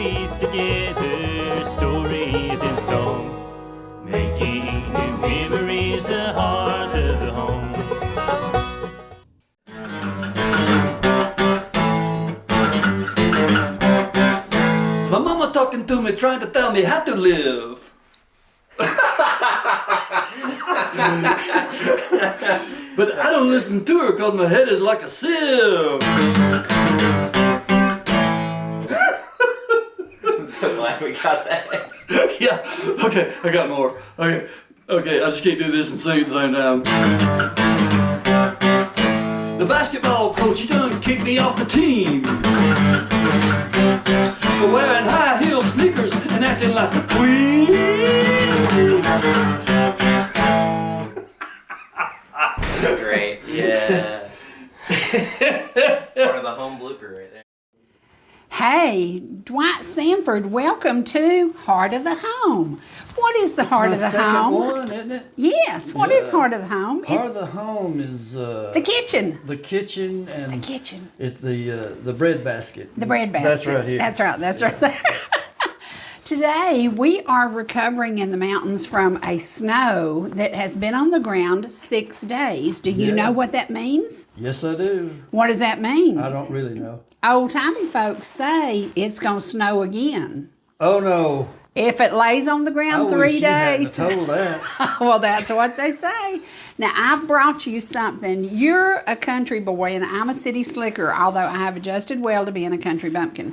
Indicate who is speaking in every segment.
Speaker 1: piece together stories and songs, making new memories the heart of the home.
Speaker 2: My mama talking to me, trying to tell me how to live. But I don't listen to her because my head is like a sieve.
Speaker 3: I'm so glad we got that.
Speaker 2: Yeah, okay, I got more. Okay, I just can't do this and sing at the same time. The basketball coach, he done kicked me off the team for wearing high heel sneakers and acting like a queen.
Speaker 3: Great, yeah. Part of the home blooper right there.
Speaker 4: Hey, Dwight Sanford, welcome to Heart of the Home. What is the Heart of the Home?
Speaker 2: One, isn't it?
Speaker 4: Yes, what is Heart of the Home?
Speaker 2: Heart of the Home is
Speaker 4: the kitchen.
Speaker 2: The kitchen and
Speaker 4: the kitchen.
Speaker 2: It's the bread basket.
Speaker 4: The bread basket.
Speaker 2: That's right here.
Speaker 4: That's right there. Today, we are recovering in the mountains from a snow that has been on the ground 6 days. Do you know what that means?
Speaker 2: Yes, I do.
Speaker 4: What does that mean?
Speaker 2: I don't really know.
Speaker 4: Old-timey folks say it's going to snow again.
Speaker 2: Oh, no.
Speaker 4: If it lays on the ground 3 days.
Speaker 2: I told that.
Speaker 4: Well, that's what they say. Now, I've brought you something. You're a country boy, and I'm a city slicker, although I have adjusted well to being a country bumpkin.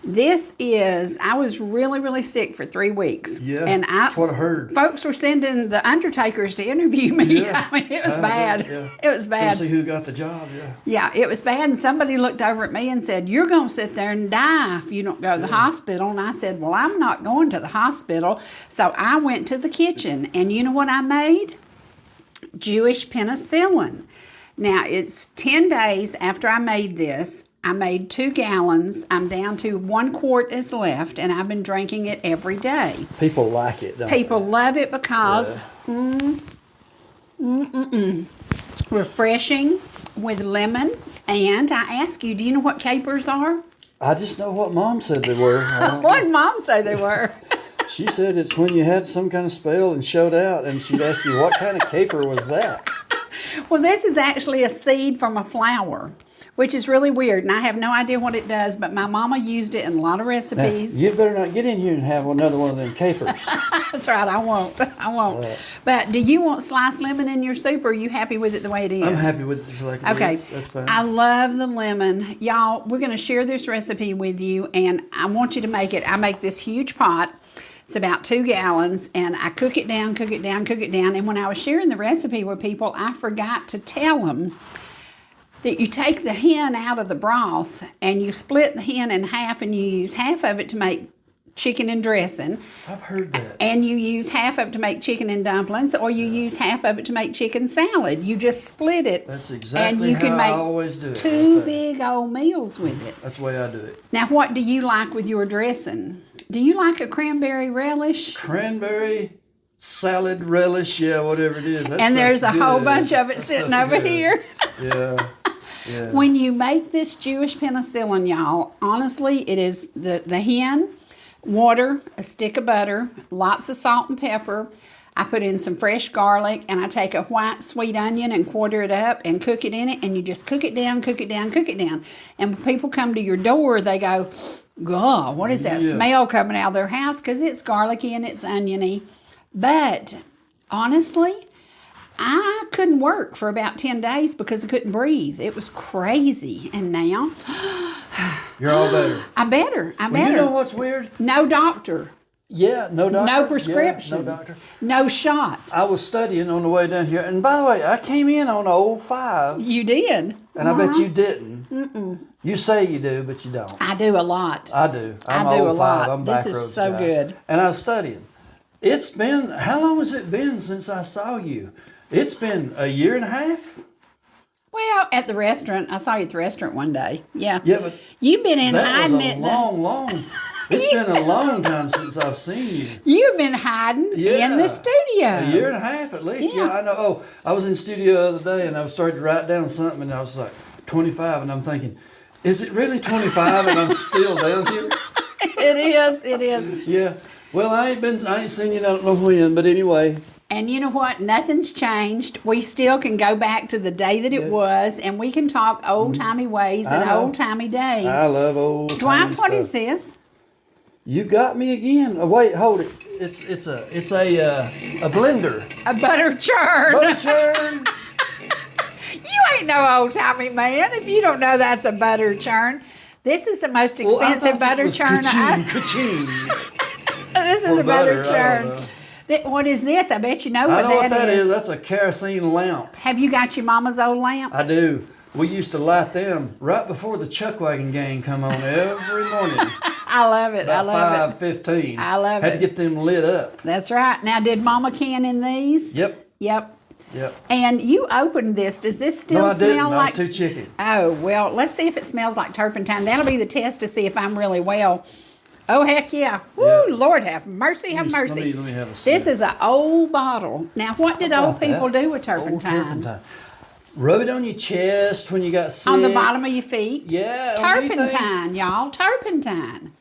Speaker 4: This is, I was really, really sick for 3 weeks.
Speaker 2: Yeah,
Speaker 4: and
Speaker 2: that's what I heard.
Speaker 4: Folks were sending the undertakers to interview me.
Speaker 2: Yeah,
Speaker 4: I mean, it was bad.
Speaker 2: Yeah.
Speaker 4: It was bad.
Speaker 2: See who got the job,
Speaker 4: Yeah, it was bad. And somebody looked over at me and said, you're going to sit there and die if you don't go to the hospital. And I said, well, I'm not going to the hospital. So I went to the kitchen. And you know what I made? Jewish penicillin. Now, it's 10 days after I made this. I made 2 gallons. I'm down to 1 quart is left, and I've been drinking it every day.
Speaker 2: People like it, don't
Speaker 4: People love it because refreshing with lemon. And I ask you, do you know what capers are?
Speaker 2: I just know what Mom said they were.
Speaker 4: What did Mom say they were?
Speaker 2: She said it's when you had some kind of spell and showed out, and she'd ask you, what kind of caper was that?
Speaker 4: Well, this is actually a seed from a flower, which is really weird, and I have no idea what it does, but my mama used it in a lot of recipes.
Speaker 2: Now, you better not get in here and have another one of them capers.
Speaker 4: That's right, I won't. But do you want sliced lemon in your soup, or are you happy with it the way it is?
Speaker 2: I'm happy with it just like it is. That's fine.
Speaker 4: I love the lemon. Y'all, we're going to share this recipe with you, and I want you to make it. I make this huge pot. It's about 2 gallons, and I cook it down. And when I was sharing the recipe with people, I forgot to tell them that you take the hen out of the broth and you split the hen in half, and you use half of it to make chicken and dressing.
Speaker 2: I've heard that.
Speaker 4: And you use half of it to make chicken and dumplings, or you use half of it to make chicken salad. You just split it.
Speaker 2: That's exactly
Speaker 4: and you can
Speaker 2: how
Speaker 4: make
Speaker 2: I always do it.
Speaker 4: 2 big old meals with it.
Speaker 2: That's the way I do it.
Speaker 4: Now, what do you like with your dressing? Do you like a cranberry relish?
Speaker 2: Cranberry salad relish, yeah, whatever it is.
Speaker 4: And there's a whole bunch of it sitting over here.
Speaker 2: Yeah.
Speaker 4: When you make this Jewish penicillin, y'all, honestly, it is the hen, water, a stick of butter, lots of salt and pepper. I put in some fresh garlic, and I take a white sweet onion and quarter it up and cook it in it, and you just cook it down. And when people come to your door, they go, God, what is that smell coming out of their house? Because it's garlicky and it's oniony. But honestly, I couldn't work for about 10 days because I couldn't breathe. It was crazy. And now,
Speaker 2: you're all better.
Speaker 4: I'm better.
Speaker 2: Well, you know what's weird?
Speaker 4: No doctor.
Speaker 2: Yeah, no doctor.
Speaker 4: No prescription.
Speaker 2: Yeah, no doctor.
Speaker 4: No shot.
Speaker 2: I was studying on the way down here. And by the way, I came in on an 05.
Speaker 4: You did.
Speaker 2: And I bet you didn't. Mm-mm. You say you do, but you don't.
Speaker 4: I do a lot.
Speaker 2: I do.
Speaker 4: I do a lot.
Speaker 2: I'm
Speaker 4: this is so
Speaker 2: guy.
Speaker 4: good.
Speaker 2: And I was studying. It's been, how long has it been since I saw you? It's been a year and a half?
Speaker 4: Well, at the restaurant. I saw you at the restaurant one day. Yeah.
Speaker 2: Yeah, but
Speaker 4: you've been in hiding
Speaker 2: it. Long. It's been a long time since I've seen you.
Speaker 4: You've been hiding in the studio.
Speaker 2: A year and a half at least. Yeah, I know. Oh, I was in the studio the other day, and I was starting to write down something, and I was like, 25, and I'm thinking, is it really 25 and I'm still down here?
Speaker 4: It is. It is.
Speaker 2: Yeah. Well, I ain't seen you I don't know when, but anyway.
Speaker 4: And you know what? Nothing's changed. We still can go back to the day that it was, and we can talk old-timey ways and old-timey days.
Speaker 2: I love old
Speaker 4: Dwight, what is this?
Speaker 2: You got me again. Oh, wait, hold it. It's a blender.
Speaker 4: A butter churn.
Speaker 2: Butter churn.
Speaker 4: You ain't no old-timey man if you don't know that's a butter churn. This is the most expensive butter churn.
Speaker 2: Ka-ching.
Speaker 4: This is a butter churn. What is this? I bet you know what that is.
Speaker 2: That's a kerosene lamp.
Speaker 4: Have you got your mama's old lamp?
Speaker 2: I do. We used to light them right before the Chuckwagon gang come on every morning.
Speaker 4: I love it. I love
Speaker 2: 5:15.
Speaker 4: I love
Speaker 2: Had
Speaker 4: it.
Speaker 2: to get them lit up.
Speaker 4: That's right. Now, did Mama can in these?
Speaker 2: Yep.
Speaker 4: Yep.
Speaker 2: Yep.
Speaker 4: And you opened this. Does this still
Speaker 2: No, I didn't.
Speaker 4: smell like?
Speaker 2: I was too chicken.
Speaker 4: Oh, well, let's see if it smells like turpentine. That'll be the test to see if I'm really well. Oh, heck yeah. Woo,
Speaker 2: Yeah.
Speaker 4: Lord have mercy, have mercy.
Speaker 2: Let me have a sip.
Speaker 4: This is an old bottle. Now, what did
Speaker 2: How
Speaker 4: old
Speaker 2: about
Speaker 4: people
Speaker 2: that?
Speaker 4: do with
Speaker 2: Old
Speaker 4: turpentine?
Speaker 2: Rub it on your chest when you got sick.
Speaker 4: On the bottom of your feet?
Speaker 2: Yeah. on anything.
Speaker 4: Turpentine, y'all. Turpentine.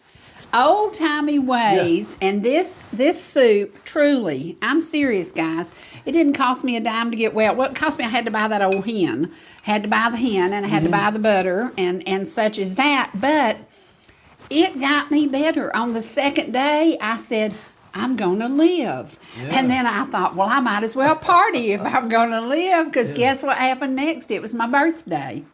Speaker 4: Old-timey ways. And this soup, truly, I'm serious, guys. It didn't cost me a dime to get well. What it cost me, I had to buy that old hen. Had to buy the hen, and I had to buy the butter, and such as that. But it got me better. On the second day, I said, I'm going to live.
Speaker 2: Yeah.
Speaker 4: And then I thought, well, I might as well party if I'm going to live, because guess what happened next? It was my birthday.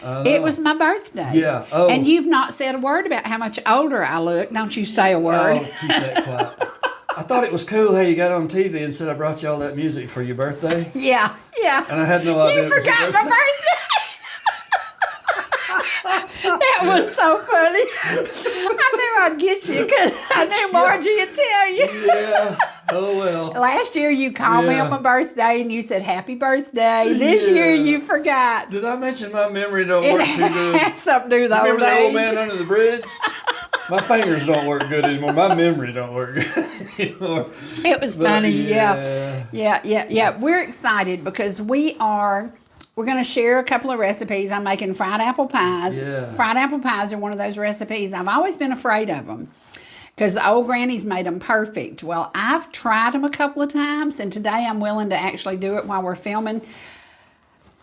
Speaker 4: It was my birthday.
Speaker 2: Yeah. Oh.
Speaker 4: And you've not said a word about how much older I look. Don't you say a word.
Speaker 2: Oh, keep that quiet. I thought it was cool how you got on TV and said I brought you all that music for your birthday.
Speaker 4: Yeah, yeah.
Speaker 2: And I had no idea.
Speaker 4: You
Speaker 2: it was your
Speaker 4: forgot my birthday. That was so funny. I knew I'd get you because I knew Margie would tell you.
Speaker 2: Yeah. Oh, well.
Speaker 4: Last year you called me on my birthday and you said happy birthday. This year you forgot.
Speaker 2: Did I mention my memory don't
Speaker 4: It
Speaker 2: work too good?
Speaker 4: has something to do with old
Speaker 2: Remember the
Speaker 4: age.
Speaker 2: old man under the bridge? My fingers don't work good anymore. My memory don't work good anymore.
Speaker 4: It was
Speaker 2: But,
Speaker 4: funny,
Speaker 2: yeah.
Speaker 4: yeah. We're excited because we're going to share a couple of recipes. I'm making fried apple pies.
Speaker 2: Yeah.
Speaker 4: Fried apple pies are one of those recipes. I've always been afraid of them because the old grannies made them perfect. Well, I've tried them a couple of times, and today I'm willing to actually do it while we're filming.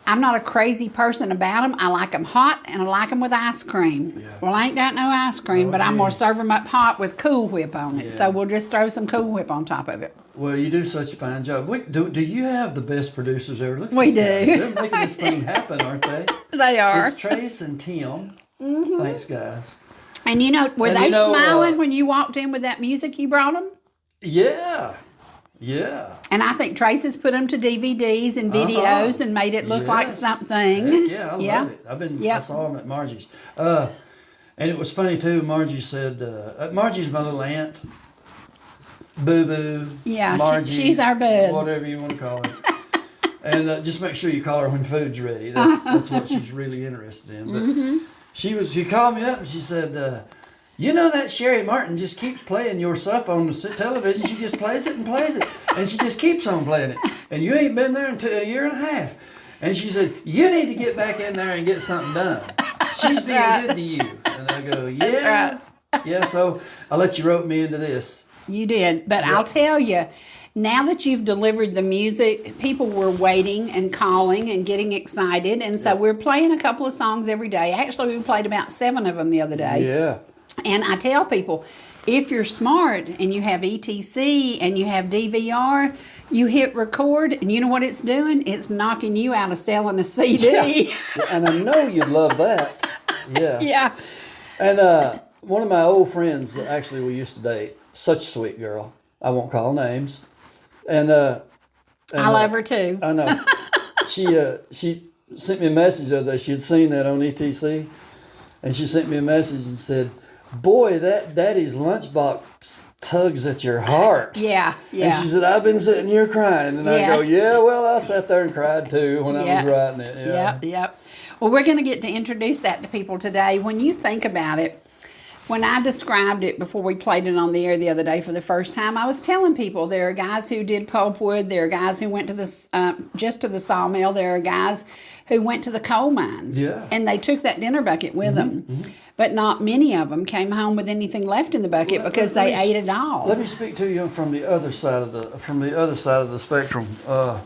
Speaker 4: I'm not a crazy person about them. I like them hot, and I like them with ice cream.
Speaker 2: Yeah.
Speaker 4: Well, I ain't got no ice cream, but I'm
Speaker 2: gee.
Speaker 4: going to serve them up hot with Cool Whip on it.
Speaker 2: Yeah.
Speaker 4: So we'll just throw some Cool Whip on top of it.
Speaker 2: Well, you do such a fine job. Do you have the best producers ever? Look at
Speaker 4: We
Speaker 2: these guys.
Speaker 4: do.
Speaker 2: They're making this thing happen, aren't they?
Speaker 4: They are.
Speaker 2: It's Trace and Tim. Thanks, guys.
Speaker 4: And you know, were
Speaker 2: And
Speaker 4: they
Speaker 2: you know,
Speaker 4: smiling when you walked in with that music you brought them?
Speaker 2: Yeah. Yeah.
Speaker 4: And I think Trace has put them to DVDs and videos and made it look like
Speaker 2: Yes.
Speaker 4: something.
Speaker 2: Heck yeah, I love it. I
Speaker 4: Yep.
Speaker 2: saw them at Margie's. And it was funny too. Margie said, Margie's my little aunt. Boo Boo.
Speaker 4: Yeah,
Speaker 2: Margie,
Speaker 4: she's our bud.
Speaker 2: Whatever you want to call her. And just make sure you call her when food's ready. That's what she's really interested in. But she called me up and she said, you know that Cherie Martin just keeps playing your stuff on the television. She just plays it and plays it. And she just keeps on playing it. And you ain't been there until a year and a half. And she said, you need to get back in there and get something done. She's being good to you. And I go, yeah.
Speaker 4: That's right.
Speaker 2: Yeah, so I'll let you rope me into this.
Speaker 4: You did. But I'll tell you, now that you've delivered the music, people were waiting and calling and getting excited. And so we're playing a couple of songs every day. Actually, we played about 7 of them the other day.
Speaker 2: Yeah.
Speaker 4: And I tell people, if you're smart and you have ETC and you have DVR, you hit record, and you know what it's doing? It's knocking you out of selling a CD.
Speaker 2: Yeah, and I know you'd love that. Yeah.
Speaker 4: Yeah.
Speaker 2: And one of my old friends, actually, we used to date, such a sweet girl. I won't call names. And
Speaker 4: I love her too.
Speaker 2: I know. She sent me a message the other day. She had seen that on ETC, and she sent me a message and said, boy, that daddy's lunchbox tugs at your heart.
Speaker 4: Yeah, yeah.
Speaker 2: And she said, I've been sitting here crying. And I go,
Speaker 4: Yes.
Speaker 2: yeah, well, I sat there and cried too when I was writing it. Yeah.
Speaker 4: Yep. Well, we're going to get to introduce that to people today. When you think about it, When I described it before we played it on the air the other day for the first time, I was telling people there are guys who did pulpwood, there are guys who went to the just to the sawmill, there are guys who went to the coal mines, and they took that dinner bucket with them. But not many of them came home with anything left in the bucket because they ate it all.
Speaker 2: Let me speak to you from the other side of the spectrum. I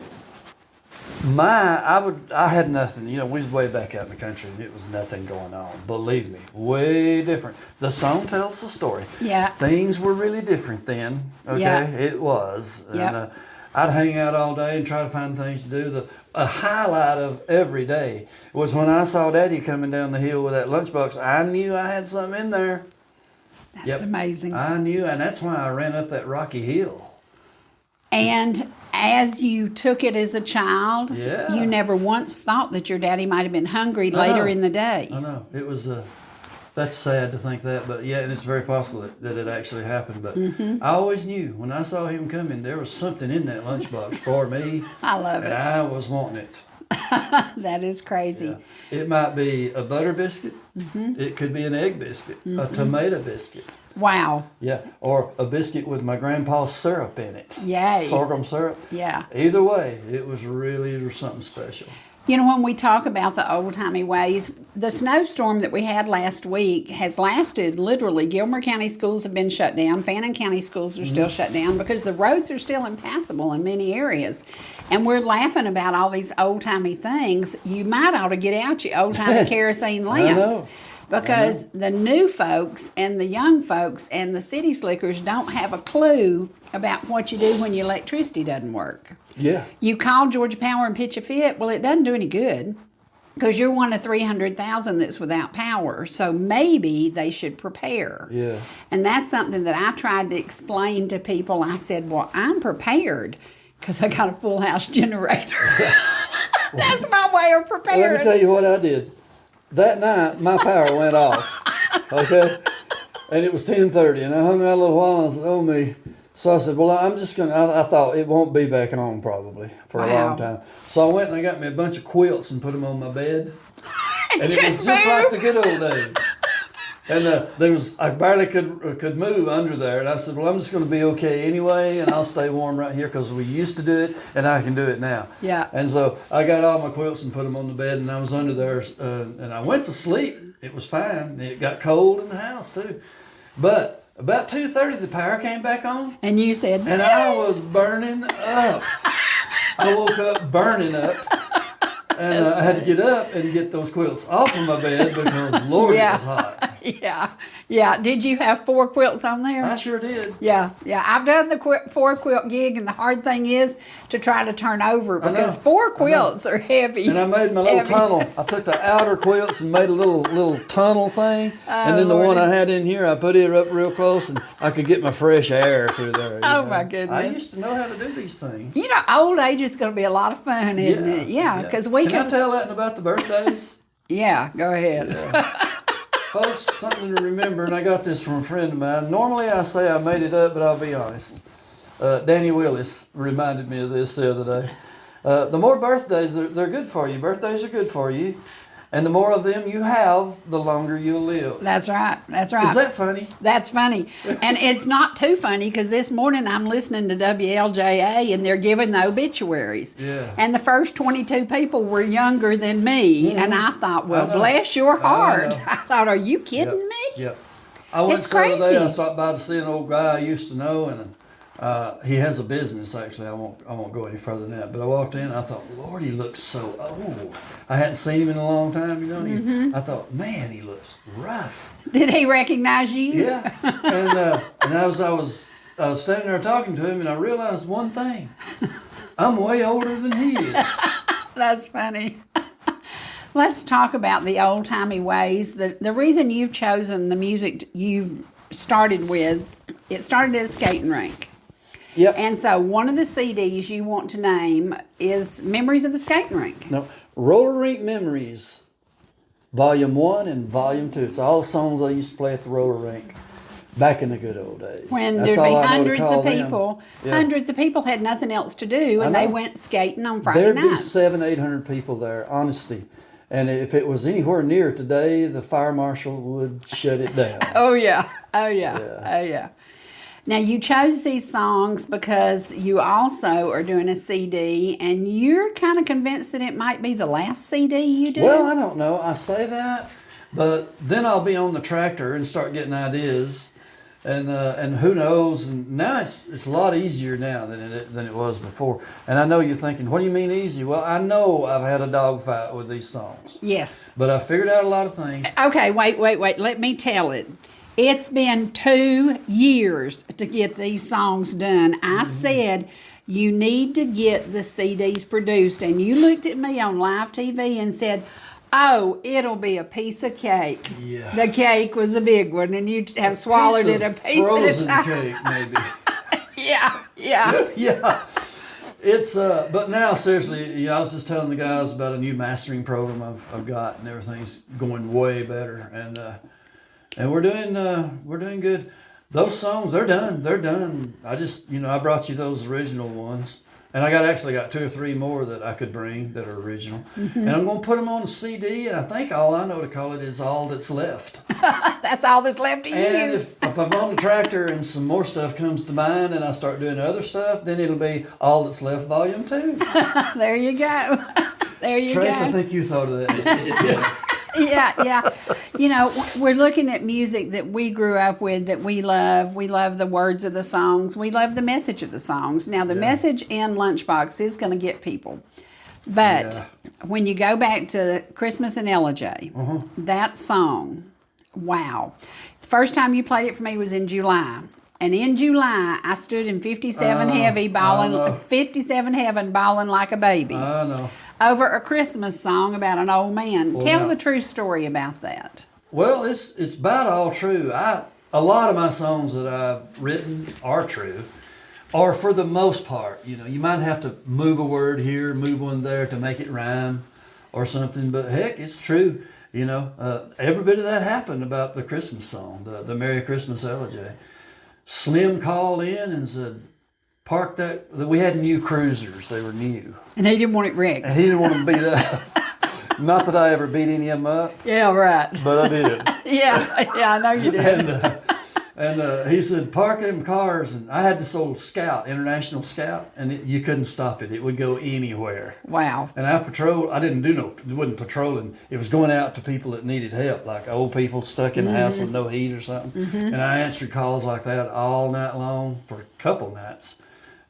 Speaker 2: had nothing. You know, we was way back out in the country, and it was nothing going on. Believe me, way different. The song tells the story.
Speaker 4: Yeah.
Speaker 2: Things were really different then. Okay,
Speaker 4: Yeah.
Speaker 2: it was.
Speaker 4: Yep.
Speaker 2: And I'd hang out all day and try to find things to do. A highlight of every day was when I saw Daddy coming down the hill with that lunchbox. I knew I had something in there.
Speaker 4: That's amazing.
Speaker 2: I knew, and that's why I ran up that rocky hill.
Speaker 4: And as you took it as a child,
Speaker 2: Yeah.
Speaker 4: you never once thought that your daddy might have been hungry later in the day.
Speaker 2: I know. It was, that's sad to think that, but yeah, and it's very possible that it actually happened. But I always knew when I saw him coming, there was something in that lunchbox for me.
Speaker 4: I love
Speaker 2: and
Speaker 4: it.
Speaker 2: I was wanting it.
Speaker 4: That is crazy.
Speaker 2: Yeah. It might be a butter biscuit. It could be an egg biscuit, a tomato biscuit.
Speaker 4: Wow.
Speaker 2: Yeah, or a biscuit with my grandpa's syrup in it.
Speaker 4: Yay.
Speaker 2: Sorghum syrup.
Speaker 4: Yeah.
Speaker 2: Either way, it was something special.
Speaker 4: You know, when we talk about the old-timey ways, the snowstorm that we had last week has lasted literally. Gilmer County schools have been shut down. Fannin County schools are still shut down because the roads are still impassable in many areas. And we're laughing about all these old-timey things. You might ought to get out your old-timey kerosene lamps.
Speaker 2: know.
Speaker 4: Because the new folks and the young folks and the city slickers don't have a clue about what you do when your electricity doesn't work.
Speaker 2: Yeah.
Speaker 4: You call Georgia Power and pitch a fit, well, it doesn't do any good because you're one of 300,000 that's without power. So maybe they should prepare.
Speaker 2: Yeah.
Speaker 4: And that's something that I tried to explain to people. I said, well, I'm prepared because I got a full house generator. That's my way of preparing.
Speaker 2: Let me tell you what I did. That night, my power went off, okay? And it was 10:30, and I hung out a little while, and I said, oh, me. So I said, well, I'm just going to, I thought it won't be back on probably for a long time. So I went and I got me a bunch of quilts and put them on my bed. And it was just like the good old days. And I barely could move under there. And I said, well, I'm just going to be okay anyway, and I'll stay warm right here because we used to do it, and I can do it now.
Speaker 4: Yeah.
Speaker 2: And so I got all my quilts and put them on the bed, and I was under there, and I went to sleep. It was fine. It got cold in the house, too. But about 2:30, the power came back on.
Speaker 4: And you said,
Speaker 2: And I was burning up. I woke up burning up. And I had to get up and get those quilts off of my bed because, Lord, it was hot.
Speaker 4: Yeah. Did you have 4 quilts on there?
Speaker 2: I sure did.
Speaker 4: Yeah. I've done the 4 quilt gig, and the hard thing is to try to turn over because
Speaker 2: know.
Speaker 4: 4 quilts are heavy.
Speaker 2: And I made my little
Speaker 4: Heavy.
Speaker 2: tunnel. I took the outer quilts and made a little tunnel thing. And then the one I had in here, I put it up real close, and I could get my fresh air through there.
Speaker 4: Oh, my goodness.
Speaker 2: I used to know how to do these things.
Speaker 4: You know, old age is going to be a lot of fun, isn't it? Yeah, because we
Speaker 2: Can I tell that about the birthdays?
Speaker 4: Yeah, go ahead.
Speaker 2: Folks, something to remember, and I got this from a friend of mine. Normally I say I made it up, but I'll be honest. Danny Willis reminded me of this the other day. The more birthdays, they're good for you. Birthdays are good for you. And the more of them you have, the longer you'll live.
Speaker 4: That's right. That's right.
Speaker 2: Is that funny?
Speaker 4: That's funny. And it's not too funny because this morning I'm listening to WLJA and they're giving the obituaries.
Speaker 2: Yeah.
Speaker 4: And the first 22 people were younger than me. And I thought, well, bless your heart. I thought, are you kidding me?
Speaker 2: Yep. I went
Speaker 4: It's
Speaker 2: the other day, I
Speaker 4: crazy.
Speaker 2: stopped by to see an old guy I used to know, and he has a business, actually. I won't go any further than that. But I walked in, and I thought, Lord, he looks so old. I hadn't seen him in a long time, you know.
Speaker 4: Mm-hmm.
Speaker 2: I thought, man, he looks rough.
Speaker 4: Did he recognize you?
Speaker 2: Yeah. And I was standing there talking to him, and I realized one thing. I'm way older than he is.
Speaker 4: That's funny. Let's talk about the old-timey ways. The reason you've chosen the music you've started with, it started at a skating rink.
Speaker 2: Yep.
Speaker 4: And so one of the CDs you want to name is Memories of the Skating Rink.
Speaker 2: No, Roller Rink Memories, Volume 1 and Volume 2. It's all the songs I used to play at the roller rink back in the good old days.
Speaker 4: When
Speaker 2: That's
Speaker 4: there'd be
Speaker 2: all I know to
Speaker 4: hundreds
Speaker 2: call
Speaker 4: of
Speaker 2: them.
Speaker 4: people,
Speaker 2: Yeah.
Speaker 4: hundreds of people had nothing else to do, and
Speaker 2: I
Speaker 4: they
Speaker 2: know.
Speaker 4: went skating on Friday
Speaker 2: There'd be
Speaker 4: nights.
Speaker 2: 700-800 people there, honesty. And if it was anywhere near today, the fire marshal would shut it down.
Speaker 4: Oh yeah. Oh yeah.
Speaker 2: Yeah.
Speaker 4: Oh yeah. Now you chose these songs because you also are doing a CD, and you're kind of convinced that it might be the last CD you do.
Speaker 2: Well, I don't know. I say that, but then I'll be on the tractor and start getting ideas, and who knows? And now it's a lot easier now than it was before. And I know you're thinking, what do you mean easy? Well, I know I've had a dogfight with these songs,
Speaker 4: Yes.
Speaker 2: but I figured out a lot of things.
Speaker 4: Okay, wait. Let me tell it. It's been 2 years to get these songs done. I said, you need to get the CDs produced. And you looked at me on live TV and said, oh, it'll be a piece of cake.
Speaker 2: Yeah.
Speaker 4: The cake was a big one, and you have swallowed it a piece at a
Speaker 2: frozen
Speaker 4: time.
Speaker 2: cake, maybe.
Speaker 4: Yeah.
Speaker 2: Yeah. It's but now seriously, I was just telling the guys about a new mastering program I've got, and everything's going way better, and we're doing good. Those songs, they're done. I just, I brought you those original ones, and I actually got 2 or 3 more that I could bring that are original, and I'm gonna put them on a CD, and I think all I know to call it is All That's Left.
Speaker 4: That's all that's left of
Speaker 2: And
Speaker 4: you.
Speaker 2: if I'm on the tractor and some more stuff comes to mind and I start doing other stuff, then it'll be All That's Left Volume 2.
Speaker 4: There you go. There you
Speaker 2: Trace,
Speaker 4: go.
Speaker 2: I think you thought of that.
Speaker 4: Yeah. We're looking at music that we grew up with, that we love. We love the words of the songs. We love the message of the songs. Now, the message in Lunchbox is going to get people. But when you go back to Christmas in LIJ, that song, wow. The first time you played it for me was in July. And in July, I stood in 57 Heaven bawling like a baby.
Speaker 2: I know.
Speaker 4: Over a Christmas song about an old man. Tell
Speaker 2: now-
Speaker 4: the true story about that.
Speaker 2: Well, it's about all true. A lot of my songs that I've written are true, or for the most part. You might have to move a word here, move one there to make it rhyme, or something. But heck, it's true. Every bit of that happened about the Christmas song, the Merry Christmas LIJ. Slim called in and said, park that. We had new cruisers. They were new.
Speaker 4: And he didn't want it wrecked.
Speaker 2: And he didn't want them beat up. Not that I ever beat any of them up,
Speaker 4: Yeah, right.
Speaker 2: but I did.
Speaker 4: Yeah, I know you did.
Speaker 2: And he said, park them cars. And I had this old Scout, International Scout, and you couldn't stop it. It would go anywhere.
Speaker 4: Wow.
Speaker 2: And I wasn't patrolling. It was going out to people that needed help, like old people stuck in the house with no heat or something. And I answered calls like that all night long for a couple nights.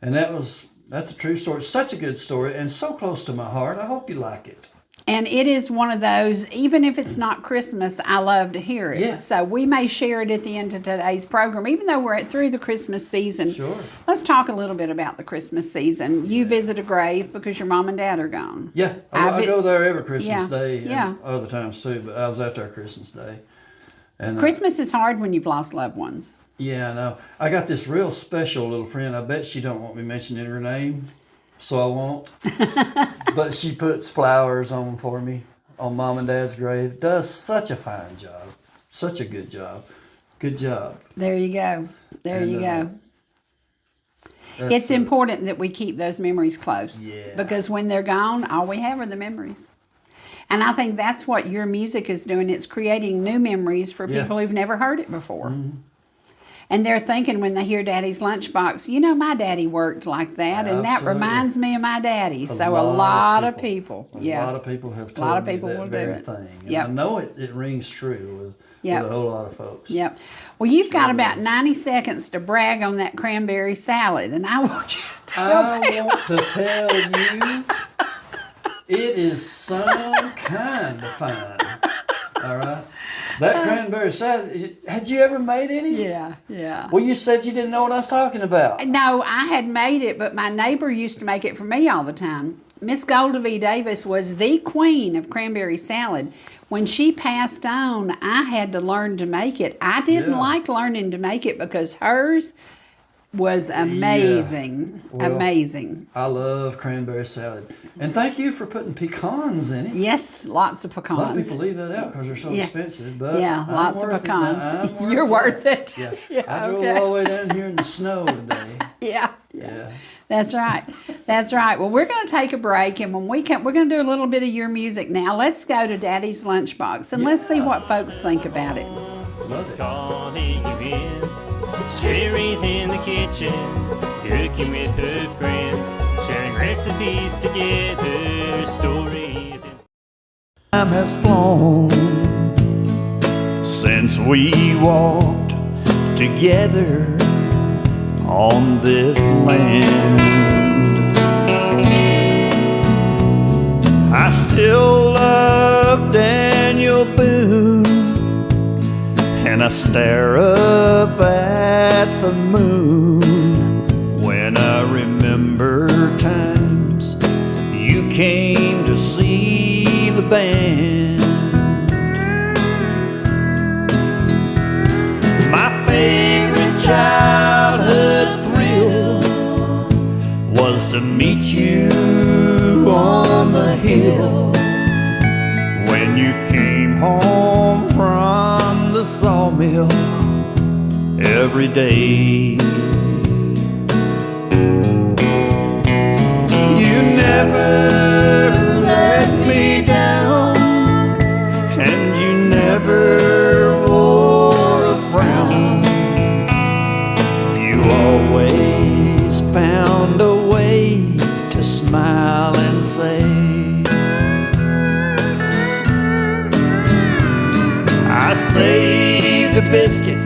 Speaker 2: And that's a true story. It's such a good story and so close to my heart. I hope you like it.
Speaker 4: And it is one of those, even if it's not Christmas, I love to hear it.
Speaker 2: Yeah.
Speaker 4: So we may share it at the end of today's program, even though we're through the Christmas season.
Speaker 2: Sure.
Speaker 4: Let's talk a little bit about the Christmas season. You visit a grave because your mom and dad are gone.
Speaker 2: Yeah, I go there every Christmas
Speaker 4: Yeah,
Speaker 2: Day and
Speaker 4: yeah.
Speaker 2: other times too, but I was out there Christmas Day. And
Speaker 4: Christmas is hard when you've lost loved ones.
Speaker 2: yeah, I know. I got this real special little friend. I bet she don't want me mentioning her name, so I won't. But she puts flowers on for me on Mom and Dad's grave. Does such a fine job. Such a good job. Good job.
Speaker 4: There you go. There
Speaker 2: And,
Speaker 4: you go.
Speaker 2: That's,
Speaker 4: It's important that we keep those memories close.
Speaker 2: Yeah.
Speaker 4: Because when they're gone, all we have are the memories. And I think that's what your music is doing. It's creating new memories for
Speaker 2: Yeah.
Speaker 4: people who've never heard it before. And they're thinking when they hear Daddy's Lunchbox, my daddy worked like that, and that
Speaker 2: Absolutely.
Speaker 4: reminds me of my daddy. So a
Speaker 2: lot
Speaker 4: lot
Speaker 2: of
Speaker 4: of people.
Speaker 2: A
Speaker 4: Yeah.
Speaker 2: lot of people have
Speaker 4: A lot
Speaker 2: told
Speaker 4: of people
Speaker 2: me that
Speaker 4: will do
Speaker 2: very
Speaker 4: it.
Speaker 2: thing. And
Speaker 4: Yep.
Speaker 2: I know it rings true with
Speaker 4: Yep.
Speaker 2: a whole lot of folks.
Speaker 4: Yep. Well, you've got about 90 seconds to brag on that cranberry salad, and I want you to tell me.
Speaker 2: I want to tell you, it is some kind of fine. All right? That cranberry salad, had you ever made any?
Speaker 4: Yeah.
Speaker 2: Well, you said you didn't know what I was talking about.
Speaker 4: No, I had made it, but my neighbor used to make it for me all the time. Miss Golda V. Davis was the queen of cranberry salad. When she passed on, I had to learn to make it. I didn't
Speaker 2: Yeah.
Speaker 4: like learning to make it because hers was amazing.
Speaker 2: Well,
Speaker 4: Amazing.
Speaker 2: I love cranberry salad. And thank you for putting pecans in it.
Speaker 4: Yes, lots of
Speaker 2: A lot of
Speaker 4: pecans.
Speaker 2: people leave that out because they're so
Speaker 4: Yeah.
Speaker 2: expensive. But
Speaker 4: Yeah,
Speaker 2: I'm
Speaker 4: lots of
Speaker 2: worth it now.
Speaker 4: pecans.
Speaker 2: I'm
Speaker 4: You're
Speaker 2: it.
Speaker 4: worth it.
Speaker 2: Yeah.
Speaker 4: Yeah,
Speaker 2: I drove
Speaker 4: okay.
Speaker 2: all the way down here in the snow today.
Speaker 4: Yeah.
Speaker 2: Yeah.
Speaker 4: That's right. That's right. Well, we're going to take a break, and when we come, we're going to do a little bit of your music now. Let's go to Daddy's Lunchbox, and let's see what folks think about it.
Speaker 2: Love it.
Speaker 1: Calling you in. Cherie's in the kitchen, cooking with her friends, sharing recipes together, stories.
Speaker 5: Time has flown since we walked together on this land. I still love Daniel Boone, and I stare up at the moon when I remember times you came to see the band. My favorite childhood thrill was to meet you on the hill when you came home from the sawmill every day. You never let me down, and you never wore a frown. You always found a way to smile and say, I saved a biscuit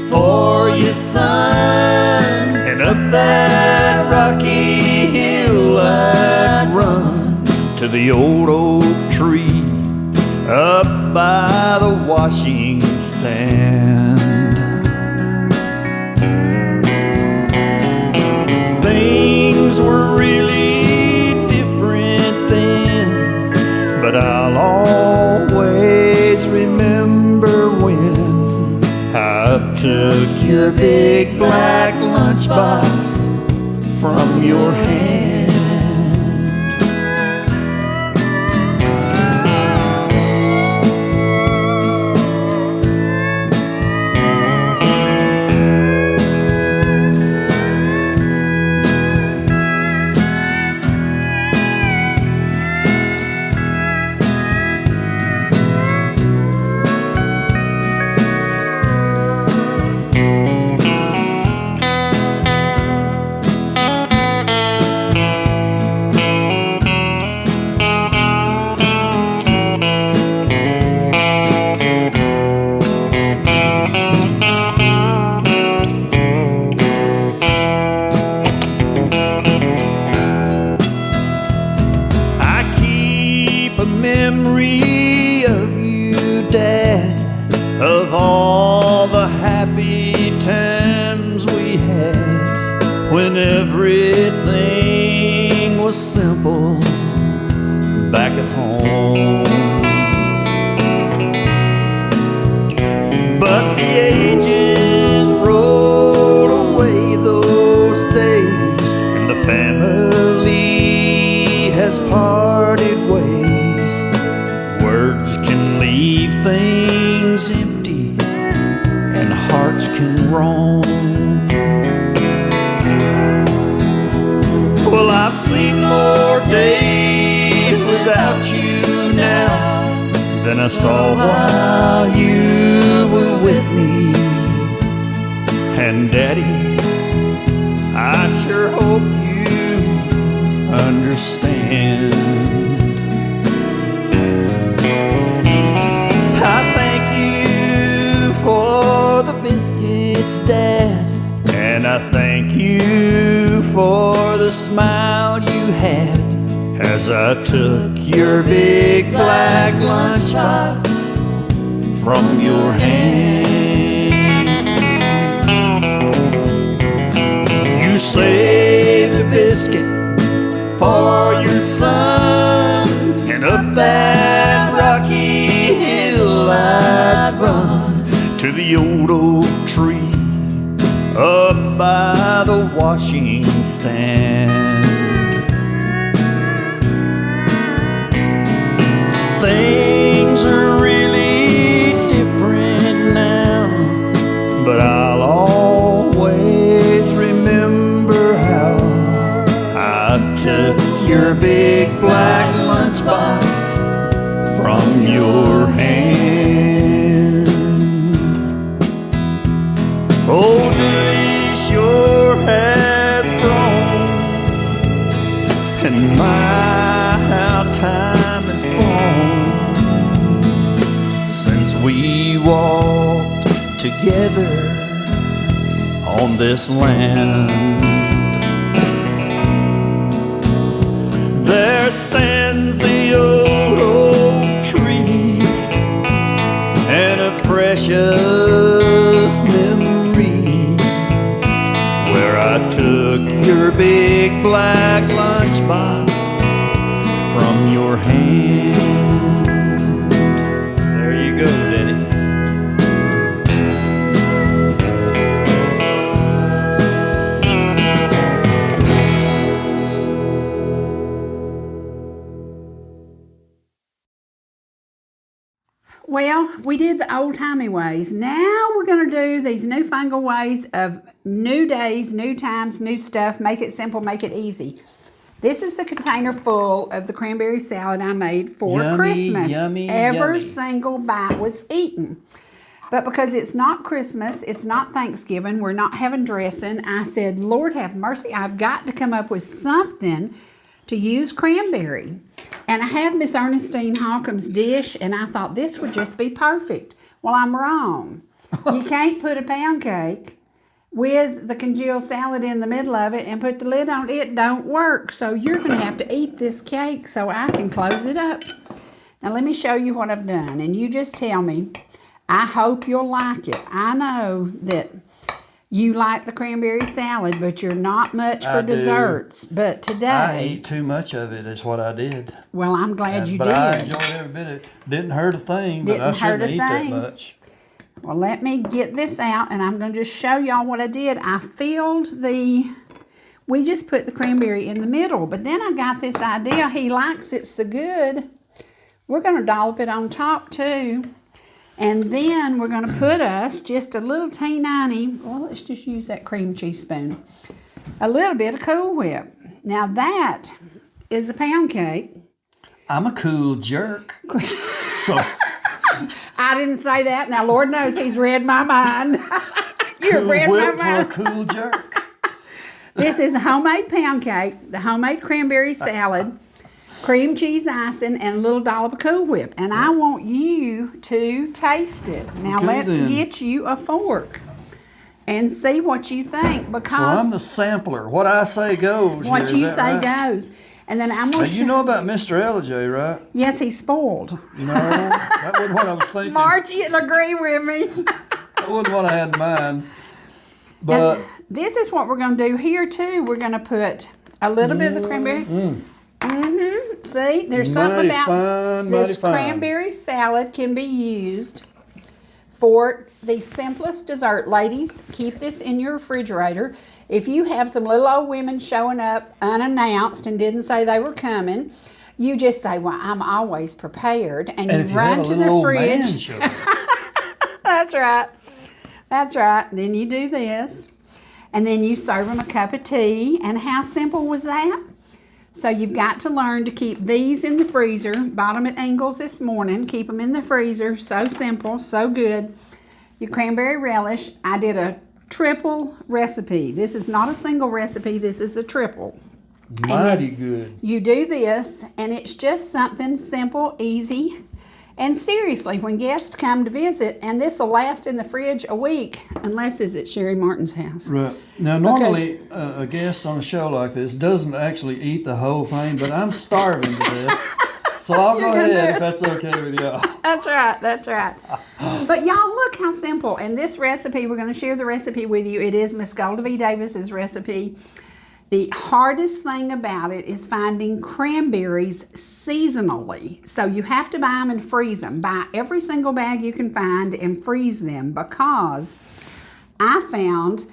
Speaker 5: for your son, and up that rocky hill I'd run to the old oak tree up by the washing stand. Things were really different then, but I'll always remember when I took your big black lunchbox from your hand. Memory of you, Dad, of all the happy times we had when everything was simple back at home. But the ages rolled away those days, and the family has parted ways. Words can leave things empty, and hearts can roam. Well, I've seen more days without you now than I saw while you were with me. And Daddy, I sure hope you understand. I thank you for the biscuits, Dad, and I thank you for the smile you had as I took your big black lunchbox from your hand. You saved a biscuit for your son, and up that rocky hill I'd run to the old oak tree up by the washing stand. Things are really different now, but I'll always remember how I took your big black lunchbox from your hand. Old Dewey sure has grown, and my, how time has flown since we walked together on this land. There stands the old oak tree, and a precious memory where I took your big black lunchbox from your hand. There you go, Daddy.
Speaker 4: Well, we did the old-timey ways. Now we're going to do these newfangled ways of new days, new times, new stuff. Make it simple, make it easy. This is a container full of the cranberry salad I made for
Speaker 2: Yummy,
Speaker 4: Christmas.
Speaker 2: yummy,
Speaker 4: Every
Speaker 2: yummy.
Speaker 4: single bite was eaten. But because it's not Christmas, it's not Thanksgiving, we're not having dressing, I said, Lord have mercy, I've got to come up with something to use cranberry. And I have Miss Ernestine Holcomb's dish, and I thought this would just be perfect. Well, I'm wrong. You can't put a pound cake with the congealed salad in the middle of it and put the lid on it. It don't work. So you're going to have to eat this cake so I can close it up. Now let me show you what I've done, and you just tell me. I hope you'll like it. I know that you like the cranberry salad, but you're not much for
Speaker 2: I do.
Speaker 4: desserts. But today,
Speaker 2: I ate too much of it, is what I did.
Speaker 4: well, I'm glad you
Speaker 2: but
Speaker 4: did.
Speaker 2: I enjoyed every bit of it. Didn't hurt a thing, but I
Speaker 4: Didn't hurt
Speaker 2: shouldn't
Speaker 4: a
Speaker 2: eat that
Speaker 4: thing.
Speaker 2: much.
Speaker 4: Well, let me get this out, and I'm going to just show y'all what I did. I filled we just put the cranberry in the middle, but then I got this idea. He likes it so good. We're going to dollop it on top, too. And then we're going to put us just a little teeny, well, let's just use that cream cheese spoon, a little bit of Cool Whip. Now that is a pound cake.
Speaker 2: I'm a cool jerk. So
Speaker 4: I didn't say that. Now, Lord knows he's read my mind. You've
Speaker 2: Cool
Speaker 4: read my
Speaker 2: Whip for a
Speaker 4: mind.
Speaker 2: cool jerk.
Speaker 4: This is a homemade pound cake, the homemade cranberry salad, cream cheese icing, and a little dollop of Cool Whip. And I want you to taste it. Now
Speaker 2: Okay,
Speaker 4: let's
Speaker 2: then.
Speaker 4: get you a fork and see what you think,
Speaker 2: So
Speaker 4: because
Speaker 2: I'm the sampler. What I say goes.
Speaker 4: what
Speaker 2: here, is
Speaker 4: you
Speaker 2: that
Speaker 4: say
Speaker 2: right?
Speaker 4: goes. And then I'm
Speaker 2: Now,
Speaker 4: going to
Speaker 2: you know about Mr. LIJ, right?
Speaker 4: Yes, he's spoiled.
Speaker 2: No, that wasn't what I was thinking.
Speaker 4: Margie will agree with me.
Speaker 2: That wasn't what I had in mind. But
Speaker 4: This is what we're going to do here, too. We're going to put a little bit of the cranberry. See, there's something
Speaker 2: Mighty
Speaker 4: about
Speaker 2: fine,
Speaker 4: this
Speaker 2: mighty fine.
Speaker 4: cranberry salad can be used for the simplest dessert. Ladies, keep this in your refrigerator. If you have some little old women showing up unannounced and didn't say they were coming, you just say, well, I'm always prepared. And
Speaker 2: and
Speaker 4: you
Speaker 2: if you
Speaker 4: run
Speaker 2: have a
Speaker 4: to
Speaker 2: little
Speaker 4: the
Speaker 2: old man
Speaker 4: fridge.
Speaker 2: show up,
Speaker 4: That's right. That's right. Then you do this. And then you serve them a cup of tea. And how simple was that? So you've got to learn to keep these in the freezer. Bought them at Ingles this morning. Keep them in the freezer. So simple, so good. Your cranberry relish. I did a triple recipe. This is not a single recipe. This is a triple.
Speaker 2: mighty good.
Speaker 4: You do this, and it's just something simple, easy. And seriously, when guests come to visit, and this will last in the fridge a week, unless it's at Cherie Martin's house.
Speaker 2: Right. Now, normally a guest on a show like this doesn't actually eat the whole thing, but I'm starving to death. So I'll go
Speaker 4: gonna do
Speaker 2: ahead
Speaker 4: it.
Speaker 2: if that's okay with y'all.
Speaker 4: That's right, that's right. But y'all, look how simple. And this recipe, we're going to share the recipe with you. It is Miss Golda V. Davis's recipe. The hardest thing about it is finding cranberries seasonally. So you have to buy them and freeze them. Buy every single bag you can find and freeze them, because I found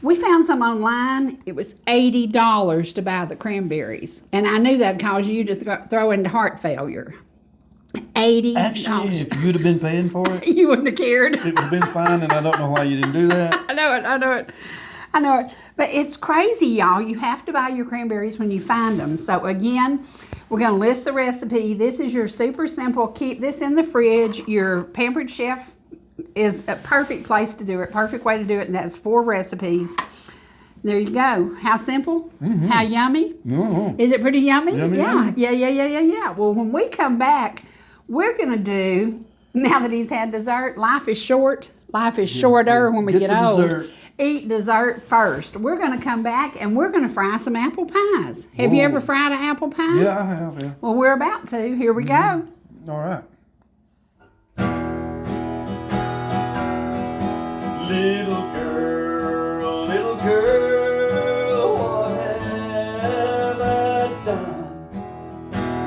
Speaker 4: We found some online. It was $80 to buy the cranberries. And I knew that'd cause you to throw into heart failure. $80.
Speaker 2: Actually, if you'd have been paying for it,
Speaker 4: You wouldn't have cared.
Speaker 2: it would have been fine, and I don't know why you didn't do that.
Speaker 4: I know it. But it's crazy, y'all. You have to buy your cranberries when you find them. So again, we're going to list the recipe. This is your super simple. Keep this in the fridge. Your Pampered Chef is a perfect place to do it, perfect way to do it, and that's 4 recipes. There you go. How simple? How yummy? Is it pretty yummy?
Speaker 2: Yummy,
Speaker 4: Yeah.
Speaker 2: yummy.
Speaker 4: Yeah. Well, when we come back, we're going to do, now that he's had dessert, life is short. Life is shorter when we
Speaker 2: Get
Speaker 4: get
Speaker 2: the
Speaker 4: old.
Speaker 2: dessert.
Speaker 4: Eat dessert first. We're going to come back and we're going to fry some apple pies. Have you
Speaker 2: Whoa.
Speaker 4: ever fried an apple pie?
Speaker 2: Yeah, I have. Yeah.
Speaker 4: Well, we're about to. Here we go.
Speaker 2: All right. Little girl, what have I done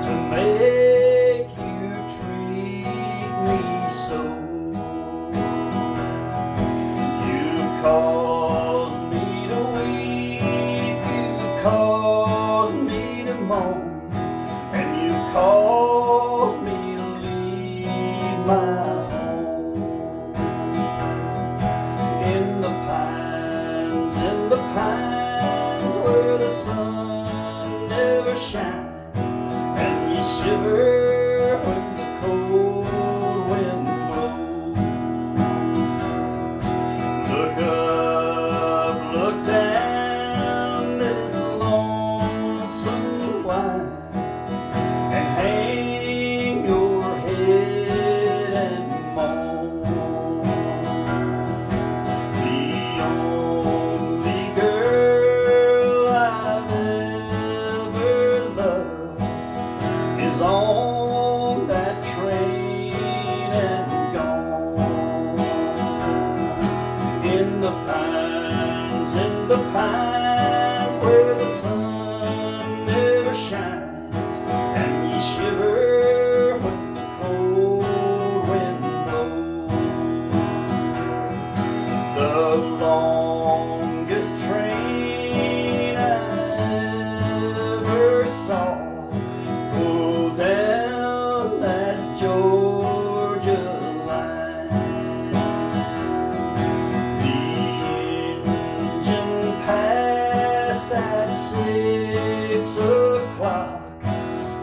Speaker 2: to make you treat me so? You've caused me to weep, you've caused me to moan, and you've caused me to leave my pines where the sun never shines, and you shiver when the cold wind blows. Look up, look down this lonesome line, and hang your head and moan. The only girl I've ever loved is on that train and gone. In the pines where the sun never shines, and you shiver when the cold wind blows. The longest train I ever saw pulled down that Georgia line. The engine passed at 6 o'clock,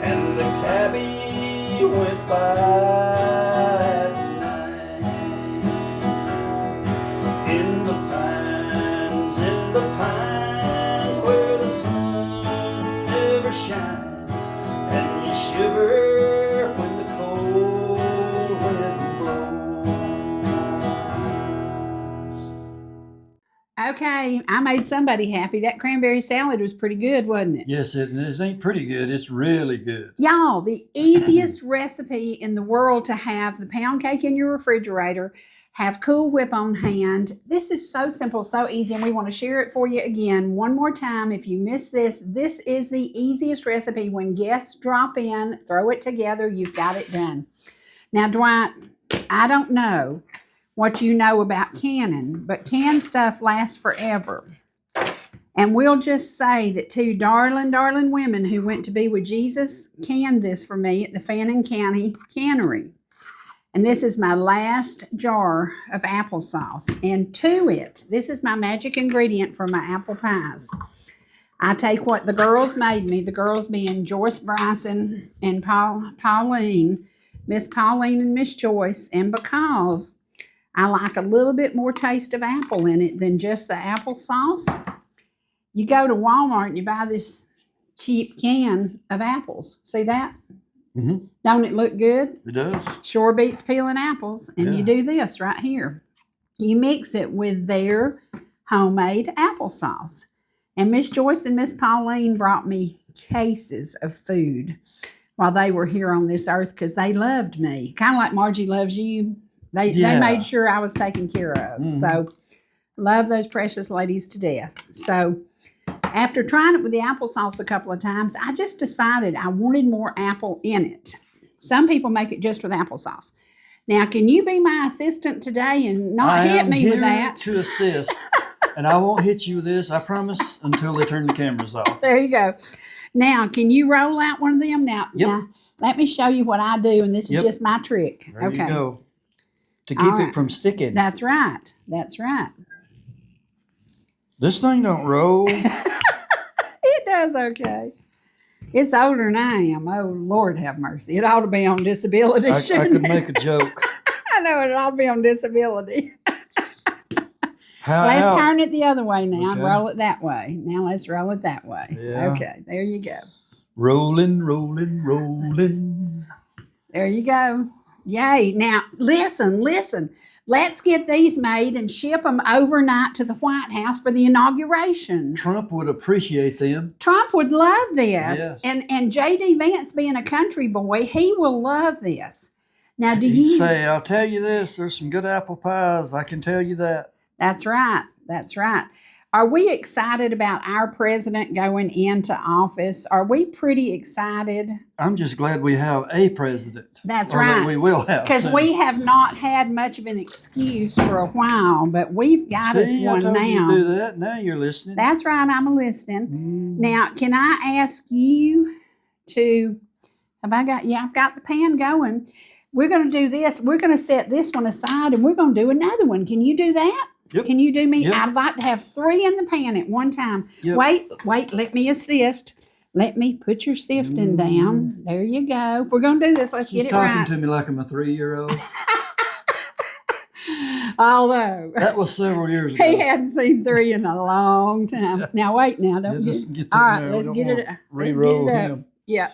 Speaker 2: and the cabbie went by at 9. In the pines where the sun never shines, and you shiver when the cold wind blows.
Speaker 4: Okay, I made somebody happy. That cranberry salad was pretty good, wasn't it?
Speaker 2: Yes, it ain't pretty good. It's really good.
Speaker 4: Y'all, the easiest recipe in the world to have the pound cake in your refrigerator, have Cool Whip on hand. This is so simple, so easy, and we want to share it for you again one more time. If you miss this, this is the easiest recipe. When guests drop in, throw it together, you've got it done. Now, Dwight, I don't know what you know about canning, but canned stuff lasts forever. And we'll just say that 2 darling women who went to be with Jesus canned this for me at the Fannin County Cannery. And this is my last jar of applesauce. And to it, this is my magic ingredient for my apple pies. I take what the girls made me, the girls being Joyce Bryson and Pauline, Miss Pauline and Miss Joyce, and because I like a little bit more taste of apple in it than just the applesauce, you go to Walmart and you buy this cheap can of apples. See that?
Speaker 2: Mm-hmm.
Speaker 4: Don't it look good?
Speaker 2: It does.
Speaker 4: Sure beats peeling apples. And you
Speaker 2: Yeah.
Speaker 4: do this right here. You mix it with their homemade applesauce. And Miss Joyce and Miss Pauline brought me cases of food while they were here on this earth because they loved me. Kind of like Margie loves you. They made sure I was taken care of.
Speaker 2: Mhm.
Speaker 4: So love those precious ladies to death. So after trying it with the applesauce a couple of times, I just decided I wanted more apple in it. Some people make it just with applesauce. Now, can you be my assistant today and not hit me with that?
Speaker 2: To assist. And I won't hit you with this, I promise, until they turn the cameras off.
Speaker 4: There you go. Now, can you roll out one of them? Now,
Speaker 2: Yep.
Speaker 4: now let me show you what I do, and this is
Speaker 2: Yep.
Speaker 4: just my trick.
Speaker 2: There
Speaker 4: okay.
Speaker 2: you go. To keep
Speaker 4: All right.
Speaker 2: it from sticking.
Speaker 4: That's right. That's right.
Speaker 2: This thing don't roll.
Speaker 4: It does okay. It's older than I am. Oh, Lord have mercy. It ought to be on disability,
Speaker 2: I
Speaker 4: shouldn't
Speaker 2: could
Speaker 4: it?
Speaker 2: make a joke.
Speaker 4: I know it ought to be on disability.
Speaker 2: How
Speaker 4: Let's
Speaker 2: out?
Speaker 4: turn it the other way now and
Speaker 2: Okay.
Speaker 4: roll it that way. Now let's roll it that way.
Speaker 2: Yeah.
Speaker 4: Okay, there you go.
Speaker 2: Rolling, rolling, rolling.
Speaker 4: There you go. Yay. Now, listen. Let's get these made and ship them overnight to the White House for the inauguration.
Speaker 2: Trump would appreciate them.
Speaker 4: Trump would love this.
Speaker 2: Yes.
Speaker 4: And J.D. Vance being a country boy, he will love this. Now, do
Speaker 2: He'd
Speaker 4: you...
Speaker 2: say, I'll tell you this, there's some good apple pies. I can tell you that.
Speaker 4: That's right. That's right. Are we excited about our president going into office? Are we pretty excited?
Speaker 2: I'm just glad we have a president.
Speaker 4: That's
Speaker 2: Or
Speaker 4: right.
Speaker 2: that we will have.
Speaker 4: Because
Speaker 2: soon.
Speaker 4: we have not had much of an excuse for a while, but we've got us
Speaker 2: See, I
Speaker 4: one
Speaker 2: told you
Speaker 4: now.
Speaker 2: to do that. Now you're listening.
Speaker 4: That's right, I'm listening. Now, can I ask you to, I've got the pan going. We're going to do this. We're going to set this one aside and we're going to do another one. Can you do that?
Speaker 2: Yep.
Speaker 4: Can you do me?
Speaker 2: Yep.
Speaker 4: I'd like to have 3 in the pan at one time.
Speaker 2: Yep.
Speaker 4: Wait, let me assist. Let me put your sifting down. There you go. If we're going to do this, let's
Speaker 2: She's
Speaker 4: get it
Speaker 2: talking
Speaker 4: right.
Speaker 2: to me like I'm a 3-year-old.
Speaker 4: Although
Speaker 2: That was several years ago.
Speaker 4: he hadn't seen 3 in a long time. Now wait, now don't
Speaker 2: Yeah,
Speaker 4: get.
Speaker 2: just get
Speaker 4: All
Speaker 2: that
Speaker 4: right,
Speaker 2: there. We
Speaker 4: let's
Speaker 2: don't
Speaker 4: get it.
Speaker 2: wanna
Speaker 4: Let's get
Speaker 2: re-roll
Speaker 4: it up.
Speaker 2: him.
Speaker 4: Yeah.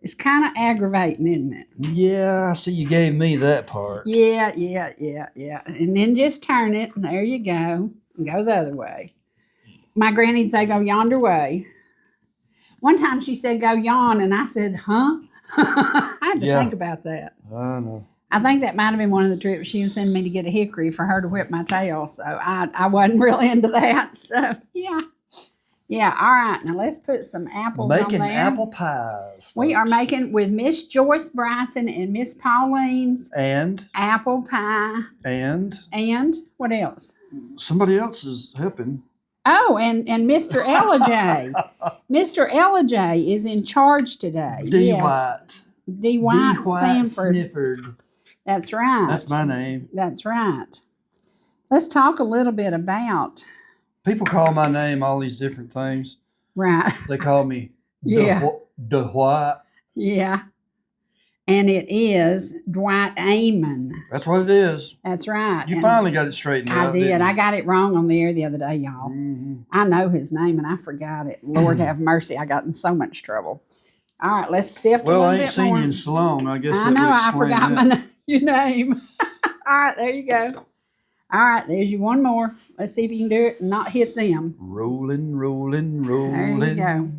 Speaker 4: It's kind of aggravating, isn't it?
Speaker 2: Yeah, I see you gave me that part.
Speaker 4: Yeah. And then just turn it, and there you go. And go the other way. My granny say go yonder way. One time she said go yon, and I said, huh? I had to
Speaker 2: Yeah.
Speaker 4: think about that.
Speaker 2: I know.
Speaker 4: I think that might have been one of the trips she was sending me to get a hickory for her to whip my tail. So I wasn't really into that. So yeah. Yeah, all right. Now let's put some apples
Speaker 2: Making
Speaker 4: on there.
Speaker 2: apple pies.
Speaker 4: We are
Speaker 2: folks.
Speaker 4: making with Miss Joyce Bryson and Miss Pauline's
Speaker 2: And
Speaker 4: apple pie. And what else?
Speaker 2: somebody else is helping.
Speaker 4: Oh, and Mr. LIJ. Mr. LIJ is in charge today.
Speaker 2: Dwight.
Speaker 4: Dwight Sanford.
Speaker 2: Sanford.
Speaker 4: That's right.
Speaker 2: That's my name.
Speaker 4: That's right. Let's talk a little bit about,
Speaker 2: People call my name all these different things.
Speaker 4: right.
Speaker 2: They call me
Speaker 4: Yeah.
Speaker 2: Dwight.
Speaker 4: Yeah. And it is Dwight Amon.
Speaker 2: That's what it is.
Speaker 4: That's right.
Speaker 2: You
Speaker 4: And
Speaker 2: finally got it straightened
Speaker 4: I
Speaker 2: out.
Speaker 4: did.
Speaker 2: didn't
Speaker 4: I
Speaker 2: you?
Speaker 4: got it wrong on the air the other day, y'all.
Speaker 2: Mhm.
Speaker 4: I know his name and I forgot it. Lord have mercy. I got in so much trouble. All right, let's sift a
Speaker 2: Well,
Speaker 4: little
Speaker 2: I ain't
Speaker 4: bit
Speaker 2: seen
Speaker 4: more.
Speaker 2: you in so long. I guess
Speaker 4: I
Speaker 2: that
Speaker 4: know.
Speaker 2: would
Speaker 4: I
Speaker 2: explain
Speaker 4: forgot
Speaker 2: that.
Speaker 4: your name. All right, there you go. All right, there's you one more. Let's see if you can do it and not hit them.
Speaker 2: Rolling, rolling, rolling.
Speaker 4: There you go.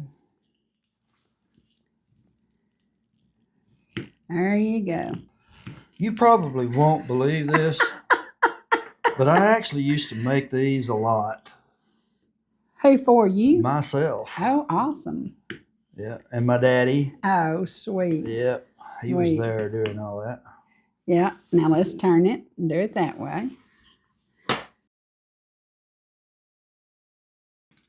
Speaker 4: There you go.
Speaker 2: You probably won't believe this, but I actually used to make these a lot
Speaker 4: Who for you?
Speaker 2: myself.
Speaker 4: Oh, awesome.
Speaker 2: Yeah, and my daddy.
Speaker 4: Oh, sweet.
Speaker 2: Yep, he was
Speaker 4: Sweet.
Speaker 2: there doing all that.
Speaker 4: Yeah. Now let's turn it and do it that way.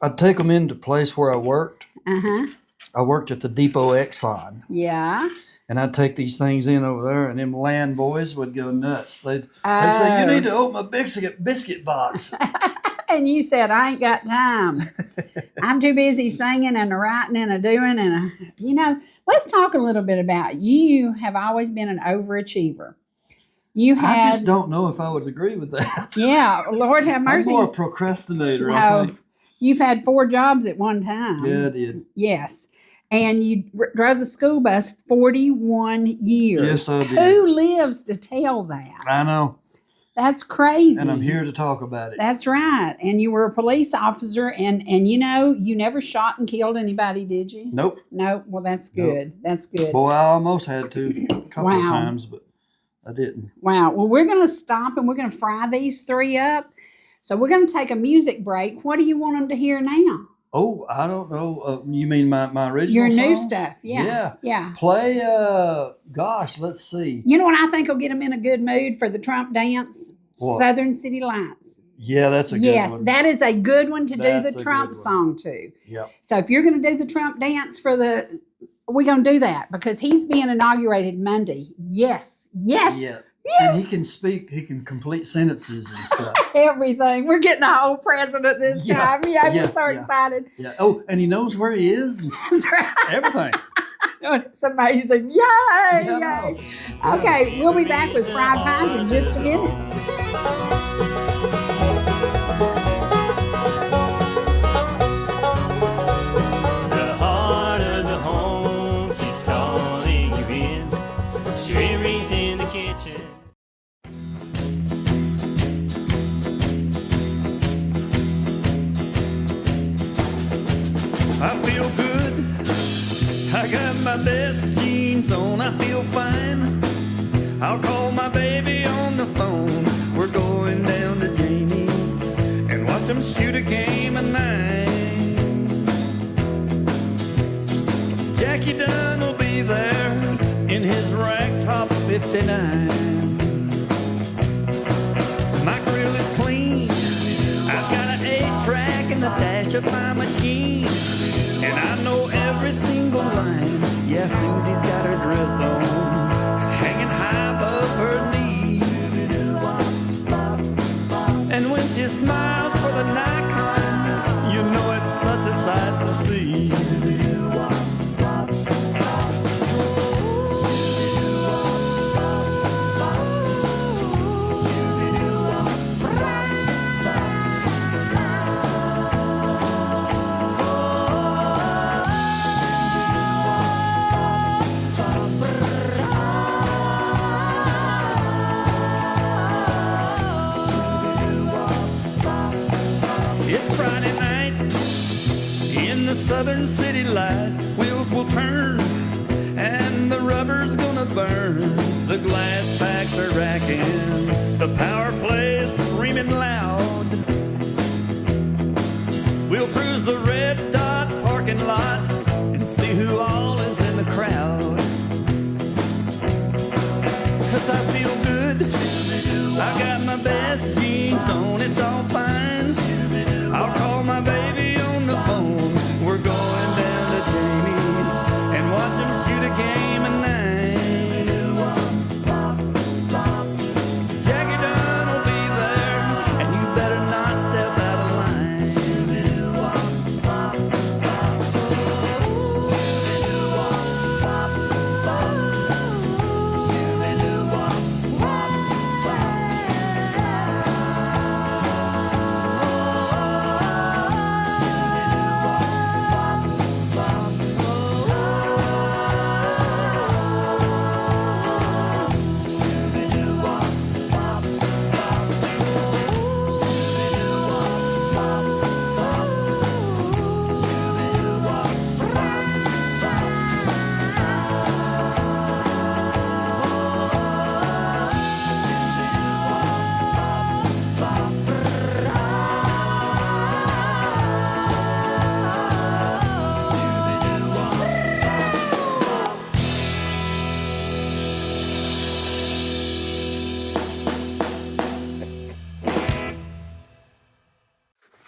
Speaker 2: I'd take them into place where I worked.
Speaker 4: Uh-huh.
Speaker 2: I worked at the Depot Exxon,
Speaker 4: Yeah.
Speaker 2: and I'd take these things in over there, and them land boys would go nuts. They'd say, "You need to open a biscuit box."
Speaker 4: And you said, I ain't got time. I'm too busy singing and a writing and a doing let's talk a little bit about you have always been an overachiever. You
Speaker 2: I
Speaker 4: had,
Speaker 2: just don't know if I would agree with that.
Speaker 4: yeah, Lord have
Speaker 2: I'm
Speaker 4: mercy.
Speaker 2: more a procrastinator, I
Speaker 4: No,
Speaker 2: think.
Speaker 4: you've had 4 jobs at one time.
Speaker 2: Yeah, I did.
Speaker 4: Yes. And you drove the school bus 41 years.
Speaker 2: Yes, I did.
Speaker 4: Who lives to tell that?
Speaker 2: I know,
Speaker 4: That's crazy.
Speaker 2: and I'm here to talk about it.
Speaker 4: That's right. And you were a police officer, and you never shot and killed anybody, did you?
Speaker 2: Nope.
Speaker 4: No. Well, that's
Speaker 2: Nope.
Speaker 4: good. That's good.
Speaker 2: Boy, I almost had to a couple of
Speaker 4: Wow.
Speaker 2: times, but I didn't.
Speaker 4: Wow. Well, we're going to stop and we're going to fry these 3 up. So we're going to take a music break. What do you want them to hear now?
Speaker 2: Oh, I don't know. You mean my original
Speaker 4: Your new
Speaker 2: songs?
Speaker 4: stuff. Yeah.
Speaker 2: Yeah.
Speaker 4: Yeah.
Speaker 2: Play, gosh, let's see.
Speaker 4: You know what I think will get them in a good mood for the Trump dance?
Speaker 2: What?
Speaker 4: Southern City Lights.
Speaker 2: Yeah, that's a good
Speaker 4: Yes,
Speaker 2: one.
Speaker 4: that is a good one to do
Speaker 2: That's
Speaker 4: the
Speaker 2: a
Speaker 4: Trump
Speaker 2: good one.
Speaker 4: song to.
Speaker 2: Yep.
Speaker 4: So if you're going to do the Trump dance we're going to do that because he's being inaugurated Monday. Yes.
Speaker 2: Yeah. And he can speak, he can complete sentences and stuff.
Speaker 4: Everything. We're getting a whole president this
Speaker 2: Yeah,
Speaker 4: time. Yeah,
Speaker 2: yeah,
Speaker 4: we're so
Speaker 2: yeah.
Speaker 4: excited.
Speaker 2: Yeah. Oh, and he knows where he is and
Speaker 4: That's right.
Speaker 2: everything.
Speaker 4: It's amazing. Yay!
Speaker 2: Yeah,
Speaker 4: Yay. Okay, we'll be back with fried pies in just a minute.
Speaker 1: The heart of the home keeps calling you in. Cherie's in the kitchen.
Speaker 5: I feel good. I got my best jeans on. I feel fine. I'll call my baby on the phone. We're going down to Jamie's and watch them shoot a game of 9. Jackie Dunn will be there in his ragtop 59. My grill is clean. I've got an 8-track in the dash of my machine. And I know every single line. Yeah, Susie's got her dress on, hanging high above her knees. And when she smiles for the Nikon, you know it's such a sight to see. It's Friday night in the southern city lights. Wheels will turn and the rubber's gonna burn. The glass packs are racking, the power play is screaming loud. We'll cruise the red dot parking lot and see who all is in the crowd. 'Cause I feel good, I got my best jeans on, it's all fine. I'll call my baby on the phone. We're going down to Jamie's and watch him shoot a game of 9. Jackie Dunn will be there, and you better not step out of line.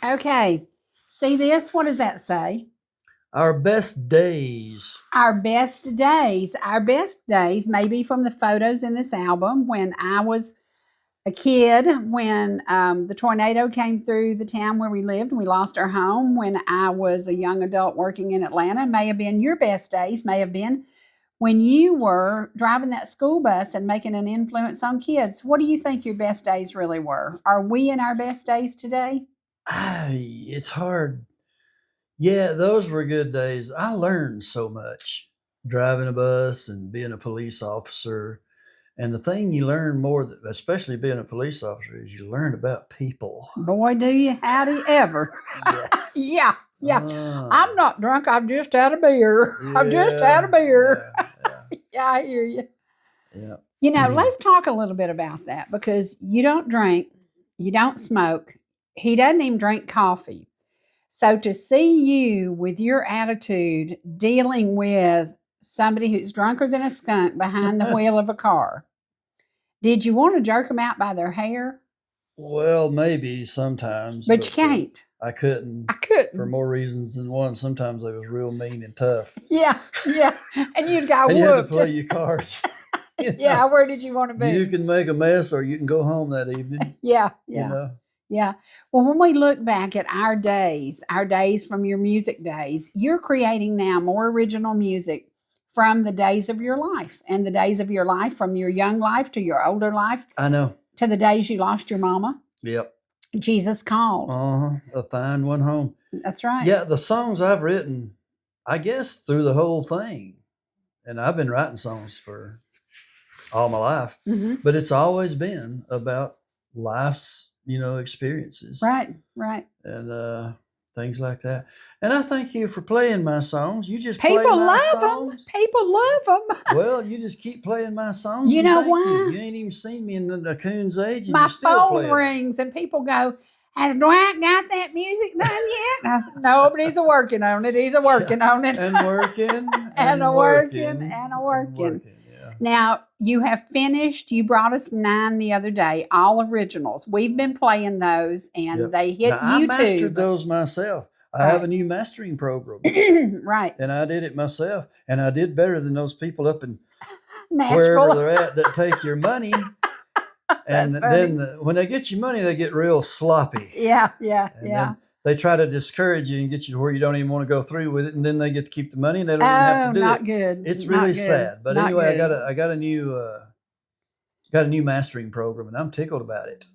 Speaker 4: Okay, see this? What does that say?
Speaker 2: Our best days.
Speaker 4: Our best days. Our best days may be from the photos in this album when I was a kid, when the tornado came through the town where we lived and we lost our home, when I was a young adult working in Atlanta. May have been your best days, may have been when you were driving that school bus and making an influence on kids. What do you think your best days really were? Are we in our best days today?
Speaker 2: It's hard. Yeah, those were good days. I learned so much driving a bus and being a police officer. And the thing you learn more, especially being a police officer, is you learn about people.
Speaker 4: Boy, do you howdy ever.
Speaker 2: Yeah.
Speaker 4: Yeah. I'm not drunk. I've just had a beer. I've just had a beer. Yeah, I hear you.
Speaker 2: Yeah.
Speaker 4: You know, let's talk a little bit about that because you don't drink, you don't smoke. He doesn't even drink coffee. So to see you with your attitude dealing with somebody who's drunker than a skunk behind the wheel of a car, did you want to jerk them out by their hair?
Speaker 2: Well, maybe sometimes,
Speaker 4: But you can't.
Speaker 2: I couldn't.
Speaker 4: I couldn't.
Speaker 2: For more reasons than one. Sometimes I was real mean and tough.
Speaker 4: Yeah, yeah. And you'd got
Speaker 2: And you had to
Speaker 4: whooped.
Speaker 2: play your cards. You
Speaker 4: Yeah,
Speaker 2: know,
Speaker 4: where did you want to be?
Speaker 2: you can make a mess or you can go home that evening.
Speaker 4: Yeah,
Speaker 2: You
Speaker 4: yeah.
Speaker 2: know,
Speaker 4: Yeah. Well, when we look back at our days from your music days, you're creating now more original music from the days of your life and the days of your life from your young life to your older life
Speaker 2: I know.
Speaker 4: to the days you lost your mama.
Speaker 2: Yep.
Speaker 4: Jesus called.
Speaker 2: A fine one home.
Speaker 4: That's right.
Speaker 2: Yeah, the songs I've written, I guess through the whole thing, and I've been writing songs for all my life,
Speaker 4: Hmm.
Speaker 2: but it's always been about life's, experiences.
Speaker 4: Right, right.
Speaker 2: And things like that. And I thank you for playing my songs. You just play
Speaker 4: People
Speaker 2: my
Speaker 4: love them.
Speaker 2: songs.
Speaker 4: People love them.
Speaker 2: Well, you just keep playing my songs.
Speaker 4: You
Speaker 2: and
Speaker 4: know
Speaker 2: thank
Speaker 4: why?
Speaker 2: You ain't even seen me in the coon's age, and
Speaker 4: My
Speaker 2: you still play
Speaker 4: phone
Speaker 2: 'em.
Speaker 4: rings and people go, "Has Dwight got that music done yet?" And I said, "No, but he's a working on it. He's a working on it."
Speaker 2: And working
Speaker 4: And a working,
Speaker 2: working,
Speaker 4: and a working.
Speaker 2: yeah.
Speaker 4: Now, you have finished, you brought us 9 the other day, all originals. We've been playing those and
Speaker 2: Yep.
Speaker 4: they hit
Speaker 2: Now, I mastered
Speaker 4: YouTube.
Speaker 2: those myself. I have a new mastering program,
Speaker 4: Right.
Speaker 2: and I did it myself, and I did better than those people up in
Speaker 4: Nashville.
Speaker 2: wherever they're at that take your money. And
Speaker 4: That's funny.
Speaker 2: then when they get your money, they get real sloppy.
Speaker 4: Yeah, yeah,
Speaker 2: And
Speaker 4: yeah.
Speaker 2: then they try to discourage you and get you to where you don't even want to go through with it, and then they get to keep the money and they don't even have to do
Speaker 4: not
Speaker 2: it.
Speaker 4: good.
Speaker 2: It's
Speaker 4: Not
Speaker 2: really
Speaker 4: good.
Speaker 2: sad. But
Speaker 4: Not
Speaker 2: anyway,
Speaker 4: good.
Speaker 2: I got a new mastering program, and I'm tickled about it.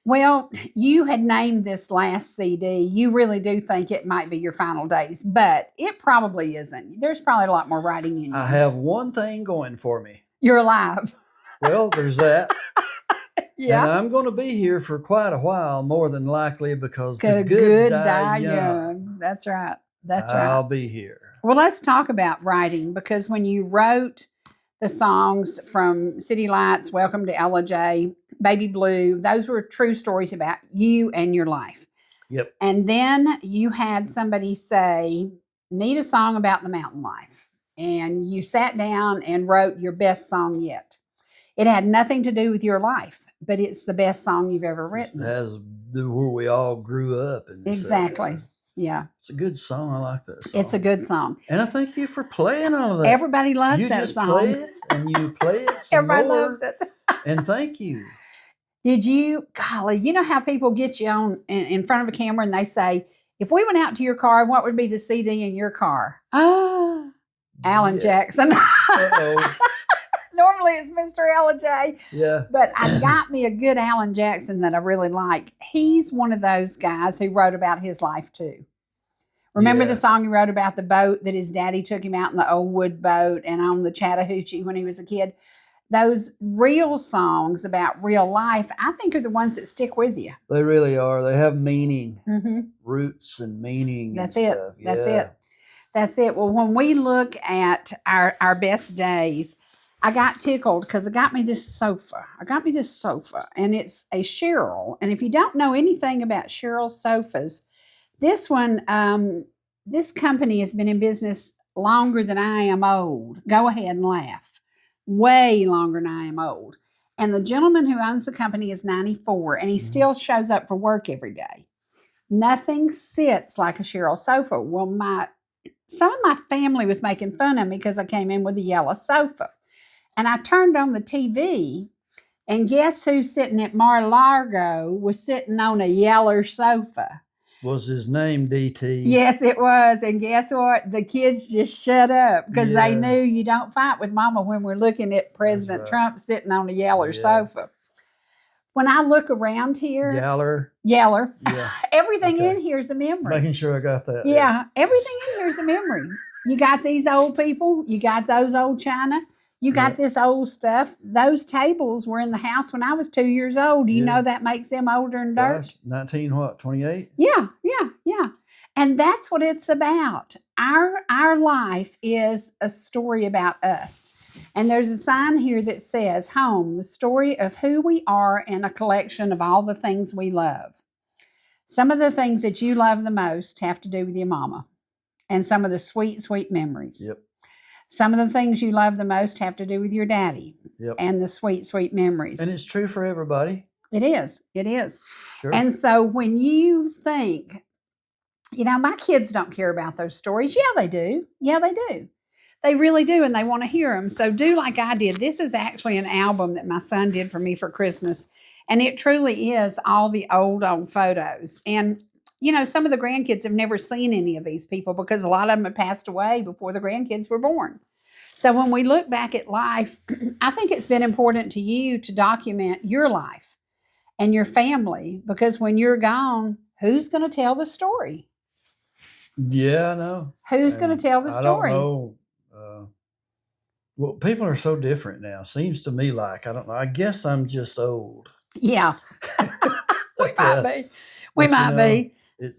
Speaker 4: Well, you had named this last CD. You really do think it might be your final days, but it probably isn't. There's probably a lot more writing in you.
Speaker 2: I have one thing going for me.
Speaker 4: You're alive.
Speaker 2: Well, there's that.
Speaker 4: Yeah.
Speaker 2: And I'm going to be here for quite a while, more than likely, because the
Speaker 4: Good,
Speaker 2: good
Speaker 4: die
Speaker 2: die
Speaker 4: young.
Speaker 2: young.
Speaker 4: That's right. That's
Speaker 2: I'll
Speaker 4: right.
Speaker 2: be here.
Speaker 4: Well, let's talk about writing, because when you wrote the songs from City Lights, Welcome to LIJ, Baby Blue, those were true stories about you and your life.
Speaker 2: Yep.
Speaker 4: And then you had somebody say, need a song about the mountain life. And you sat down and wrote your best song yet. It had nothing to do with your life, but it's the best song you've ever written.
Speaker 2: It has to do where we all grew up. And
Speaker 4: Exactly. Yeah.
Speaker 2: It's a good song. I like that song.
Speaker 4: It's a good song.
Speaker 2: And I thank you for playing all of that.
Speaker 4: Everybody loves
Speaker 2: you
Speaker 4: that
Speaker 2: just
Speaker 4: song.
Speaker 2: play it, and you play it some
Speaker 4: Everybody
Speaker 2: more.
Speaker 4: loves it.
Speaker 2: And thank you.
Speaker 4: Did you, golly, you know how people get you on in front of a camera and they say, if we went out to your car, what would be the CD in your car? Ah, Alan
Speaker 2: Yeah.
Speaker 4: Jackson.
Speaker 2: Uh-oh.
Speaker 4: Normally it's Mr. LJ,
Speaker 2: Yeah.
Speaker 4: but I got me a good Alan Jackson that I really like. He's one of those guys who wrote about his life too. Remember
Speaker 2: Yeah.
Speaker 4: the song he wrote about the boat that his daddy took him out in the old wood boat and on the Chattahoochee when he was a kid? Those real songs about real life, I think, are the ones that stick with you.
Speaker 2: They really are. They have meaning,
Speaker 4: Mm-hmm.
Speaker 2: roots and meaning.
Speaker 4: That's
Speaker 2: and
Speaker 4: it.
Speaker 2: stuff.
Speaker 4: That's
Speaker 2: Yeah.
Speaker 4: it. That's it. Well, when we look at our best days, I got tickled because I got me this sofa. And it's a Cheryl. And if you don't know anything about Cheryl sofas, this one, this company has been in business longer than I am old. Go ahead and laugh. Way longer than I am old. And the gentleman who owns the company is 94, and he still shows up for work every day. Nothing sits like a Cheryl sofa. Well, some of my family was making fun of me because I came in with a yellow sofa. And I turned on the TV, and guess who's sitting at Mar-a-Lago was sitting on a yeller sofa.
Speaker 2: Was his name DT?
Speaker 4: Yes, it was. And guess what? The kids just shut up because they
Speaker 2: Yeah.
Speaker 4: knew you don't fight with mama when we're looking at President
Speaker 2: right.
Speaker 4: Trump sitting on a yeller
Speaker 2: Yeah.
Speaker 4: sofa. When I look around here,
Speaker 2: Yaller.
Speaker 4: yeller,
Speaker 2: Yeah.
Speaker 4: everything
Speaker 2: Okay.
Speaker 4: in here is a memory.
Speaker 2: Making sure I got that.
Speaker 4: Yeah, everything in here is a memory. You got these old people, you got those old china, you got
Speaker 2: Yep.
Speaker 4: this old stuff. Those tables were in the house when I was 2 years old. Do you
Speaker 2: Yeah.
Speaker 4: know that makes them older than dirt?
Speaker 2: Gosh, 28?
Speaker 4: Yeah. And that's what it's about. Our life is a story about us. And there's a sign here that says, home, the story of who we are and a collection of all the things we love. Some of the things that you love the most have to do with your mama and some of the sweet, sweet memories.
Speaker 2: Yep.
Speaker 4: Some of the things you love the most have to do with your daddy
Speaker 2: Yep.
Speaker 4: and the sweet, sweet memories.
Speaker 2: And it's true for everybody.
Speaker 4: It is. It is.
Speaker 2: Sure.
Speaker 4: And so when you think, my kids don't care about those stories. Yeah, they do. Yeah, they do. They really do, and they want to hear them. So do like I did. This is actually an album that my son did for me for Christmas, and it truly is all the old photos. And, some of the grandkids have never seen any of these people because a lot of them had passed away before the grandkids were born. So when we look back at life, I think it's been important to you to document your life and your family, because when you're gone, who's going to tell the story?
Speaker 2: Yeah, I know.
Speaker 4: Who's going to tell the story?
Speaker 2: I don't know. Well, people are so different now. Seems to me like, I don't know. I guess I'm just old.
Speaker 4: Yeah. We
Speaker 2: But,
Speaker 4: might be. We might be.
Speaker 2: It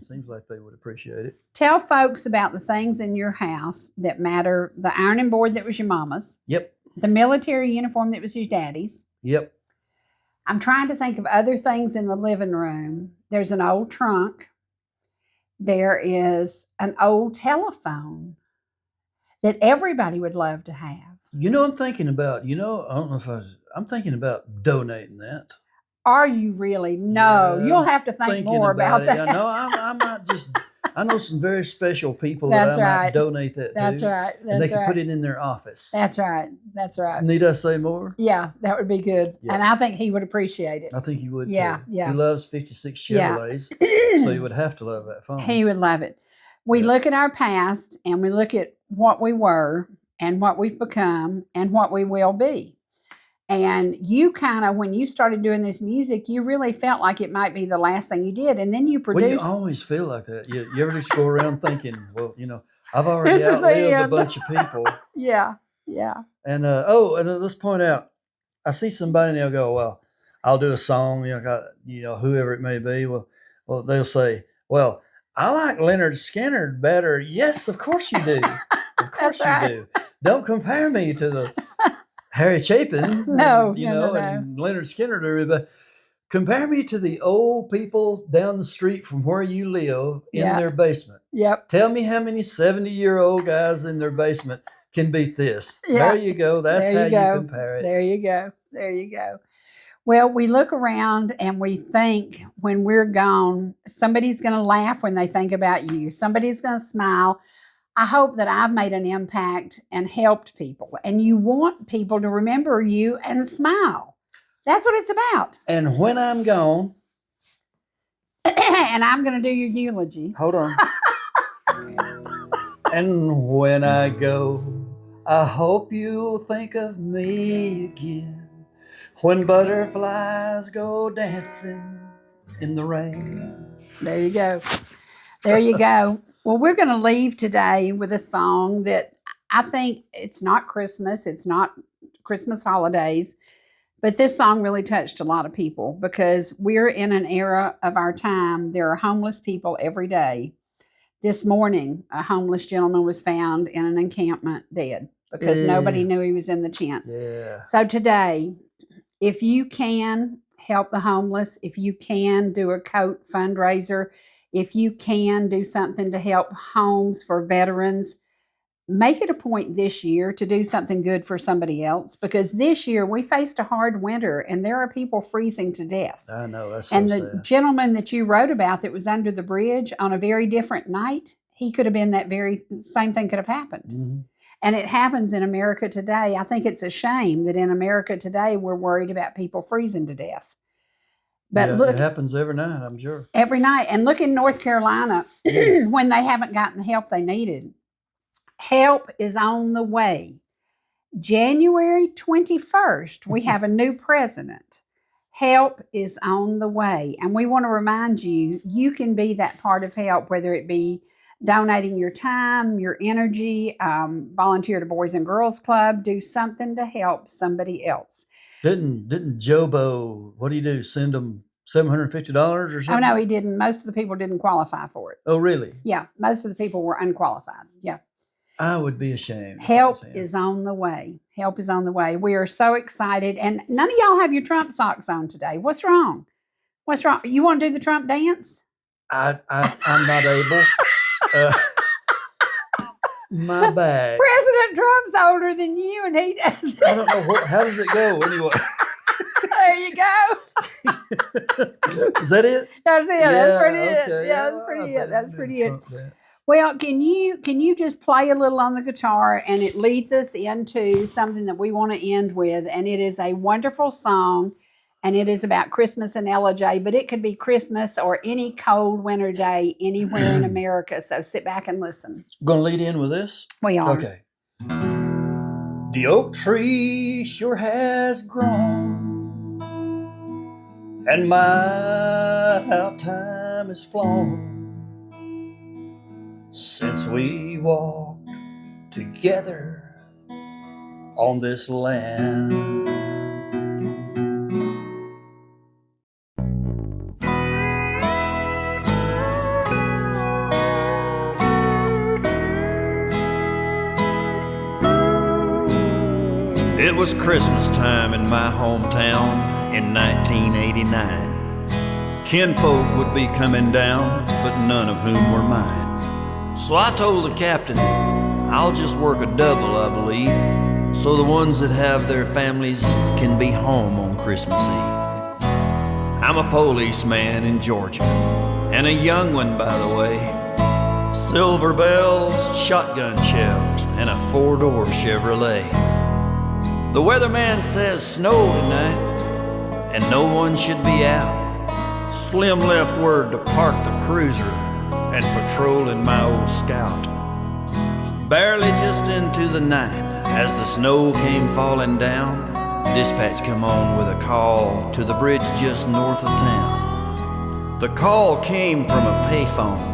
Speaker 2: seems like they would appreciate it.
Speaker 4: Tell folks about the things in your house that matter. The ironing board that was your mama's.
Speaker 2: Yep.
Speaker 4: The military uniform that was your daddy's.
Speaker 2: Yep.
Speaker 4: I'm trying to think of other things in the living room. There's an old trunk. There is an old telephone that everybody would love to have.
Speaker 2: I'm thinking about, I don't know if I'm thinking about donating that.
Speaker 4: Are you really? No,
Speaker 2: Yeah,
Speaker 4: you'll have to think
Speaker 2: Thinking
Speaker 4: more about
Speaker 2: it.
Speaker 4: that.
Speaker 2: I know I might just, I know some very special people
Speaker 4: That's
Speaker 2: that I
Speaker 4: right.
Speaker 2: might donate that
Speaker 4: That's
Speaker 2: to.
Speaker 4: right.
Speaker 2: And they
Speaker 4: That's
Speaker 2: can
Speaker 4: right.
Speaker 2: put it in their office.
Speaker 4: That's right. That's right.
Speaker 2: Need I say more?
Speaker 4: Yeah, that would be good.
Speaker 2: Yeah.
Speaker 4: And I think he would appreciate it.
Speaker 2: I think he would
Speaker 4: Yeah,
Speaker 2: too.
Speaker 4: yeah.
Speaker 2: He loves 56
Speaker 4: Yeah.
Speaker 2: Chevrolets, so he would have to love that phone.
Speaker 4: He would love it. We
Speaker 2: Yeah.
Speaker 4: look at our past and we look at what we were and what we've become and what we will be. And you kind of, when you started doing this music, you really felt like it might be the last thing you did. And then you
Speaker 2: Well, you
Speaker 4: produced.
Speaker 2: always feel like that. You ever just go around thinking, well, I've already
Speaker 4: This is the
Speaker 2: outlived a
Speaker 4: end.
Speaker 2: bunch of people.
Speaker 4: Yeah, yeah.
Speaker 2: And let's point out, I see somebody and they'll go, well, I'll do a song, whoever it may be. Well, they'll say, well, I like Leonard Skinner better. Yes, of course you do. Of course
Speaker 4: That's right.
Speaker 2: you do. Don't compare me to the Harry Chapin.
Speaker 4: No, no.
Speaker 2: and Leonard Skinner to everybody. Compare me to the old people down the street from where you live in
Speaker 4: Yeah.
Speaker 2: their basement.
Speaker 4: Yep.
Speaker 2: Tell me how many 70-year-old guys in their basement can beat this.
Speaker 4: Yeah.
Speaker 2: There you go. That's
Speaker 4: There you
Speaker 2: how
Speaker 4: go.
Speaker 2: you compare it.
Speaker 4: There you go. There you go. Well, we look around and we think when we're gone, somebody's going to laugh when they think about you. Somebody's going to smile. I hope that I've made an impact and helped people. And you want people to remember you and smile. That's what it's about.
Speaker 2: And when I'm gone,
Speaker 4: And I'm going to do your eulogy.
Speaker 2: hold on. And when I go, I hope you'll think of me again. When butterflies go dancing in the rain.
Speaker 4: There you go. There you go. Well, we're going to leave today with a song that I think it's not Christmas. It's not Christmas holidays. But this song really touched a lot of people because we're in an era of our time. There are homeless people every day. This morning, a homeless gentleman was found in an encampment dead because nobody knew he was in the tent.
Speaker 2: Yeah.
Speaker 4: So today, if you can help the homeless, if you can do a coat fundraiser, if you can do something to help homes for veterans, make it a point this year to do something good for somebody else, because this year we faced a hard winter and there are people freezing to death.
Speaker 2: I know. That's so
Speaker 4: And the
Speaker 2: sad.
Speaker 4: gentleman that you wrote about that was under the bridge on a very different night, he could have been that very same thing could have happened.
Speaker 2: Mhm.
Speaker 4: And it happens in America today. I think it's a shame that in America today we're worried about people freezing to death. But
Speaker 2: Yeah,
Speaker 4: look,
Speaker 2: it happens every night, I'm sure.
Speaker 4: every night. And look in North Carolina when they haven't gotten the help they needed. Help is on the way. January 21st, we have a new president. Help is on the way. And we want to remind you, you can be that part of help, whether it be donating your time, your energy, volunteer to Boys and Girls Club, do something to help somebody else.
Speaker 2: Didn't Jobo, what do you do? Send them $750 or something?
Speaker 4: Oh, no, he didn't. Most of the people didn't qualify for it.
Speaker 2: Oh, really?
Speaker 4: Yeah, most of the people were unqualified. Yeah.
Speaker 2: I would be ashamed. if
Speaker 4: Help
Speaker 2: I was him.
Speaker 4: is on the way. Help is on the way. We are so excited. And none of y'all have your Trump socks on today. What's wrong? What's wrong? You want to do the Trump dance?
Speaker 2: I'm not able. My bag.
Speaker 4: President Trump's older than you, and he does.
Speaker 2: I don't know how does it go anyway.
Speaker 4: There you go.
Speaker 2: Is that it?
Speaker 4: That's it. That's pretty it.
Speaker 2: okay.
Speaker 4: Yeah, that's pretty
Speaker 2: I
Speaker 4: it. That's
Speaker 2: did
Speaker 4: pretty it.
Speaker 2: trunk dance.
Speaker 4: Well, can you just play a little on the guitar, and it leads us into something that we want to end with, and it is a wonderful song, and it is about Christmas and LIJ, but it could be Christmas or any cold winter day anywhere in America. So sit back and listen.
Speaker 2: Gonna lead in with this?
Speaker 4: We are.
Speaker 2: Okay. The oak tree sure has grown, and my how time has flown since we walked together on this land. It was Christmas time in my hometown in 1989. Kinfolk would be coming down, but none of whom were mine. So I told the captain, I'll just work a double, I believe, so the ones that have their families can be home on Christmas Eve. I'm a policeman in Georgia, and a young one, by the way. Silver bells, shotgun shells, and a four-door Chevrolet. The weatherman says snow tonight, and no one should be out. Slim left word to park the cruiser and patrol in my old Scout. Barely just into the night, as the snow came falling down, dispatch come on with a call to the bridge just north of town. The call came from a payphone.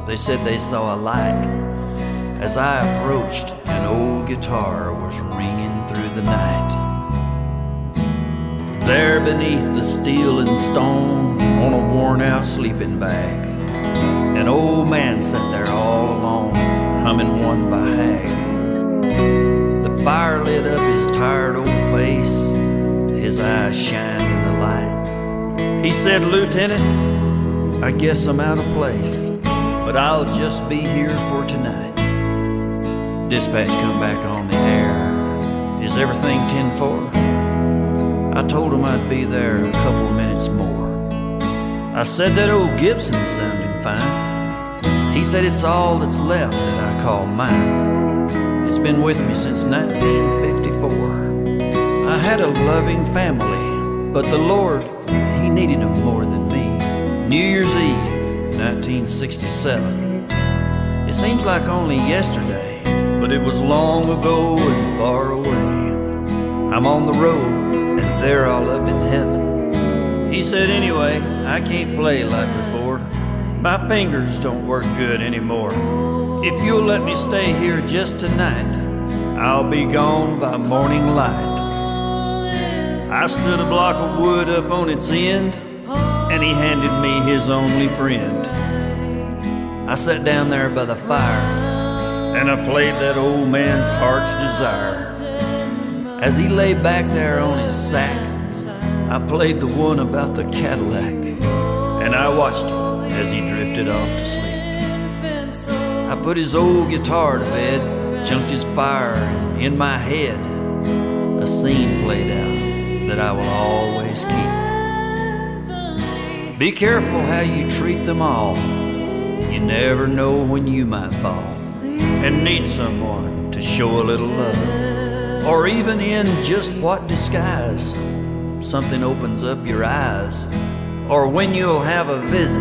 Speaker 2: They said they saw a light. As I approached, an old guitar was ringing through the night. There beneath the steel and stone, on a worn-out sleeping bag, an old man sat there all alone, humming one by Hag. The fire lit up his tired old face, his eyes shined in the light. He said, "Lieutenant, I guess I'm out of place, but I'll just be here for tonight." Dispatch come back on the air. "Is everything 10-4? I told him I'd be there a couple minutes more. I said that old Gibson's sounding fine. He said it's all that's left that I call mine. It's been with me since 1954. I had a loving family, but the Lord, He needed them more than me. New Year's Eve, 1967. It seems like only yesterday, but it was long ago and far away. I'm on the road, and they're all up in heaven." He said, "Anyway, I can't play like before. My fingers don't work good anymore. If you'll let me stay here just tonight, I'll be gone by morning light." I stood a block of wood up on its end, and he handed me his only friend. I sat down there by the fire, and I played that old man's heart's desire. As he lay back there on his sack, I played the one about the Cadillac, and I watched him as he drifted off to sleep. I put his old guitar to bed, chunked his fire, and in my head, a scene played out that I will always keep. Be careful how you treat them all. You never know when you might fall and need someone to show a little love. Or even in just what disguise something opens up your eyes, or when you'll have a visit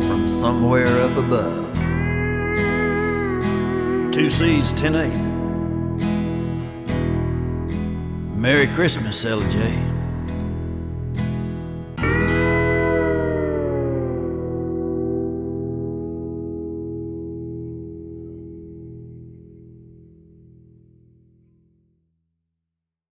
Speaker 2: from somewhere up above. 2C's 10-8. Merry Christmas, LIJ.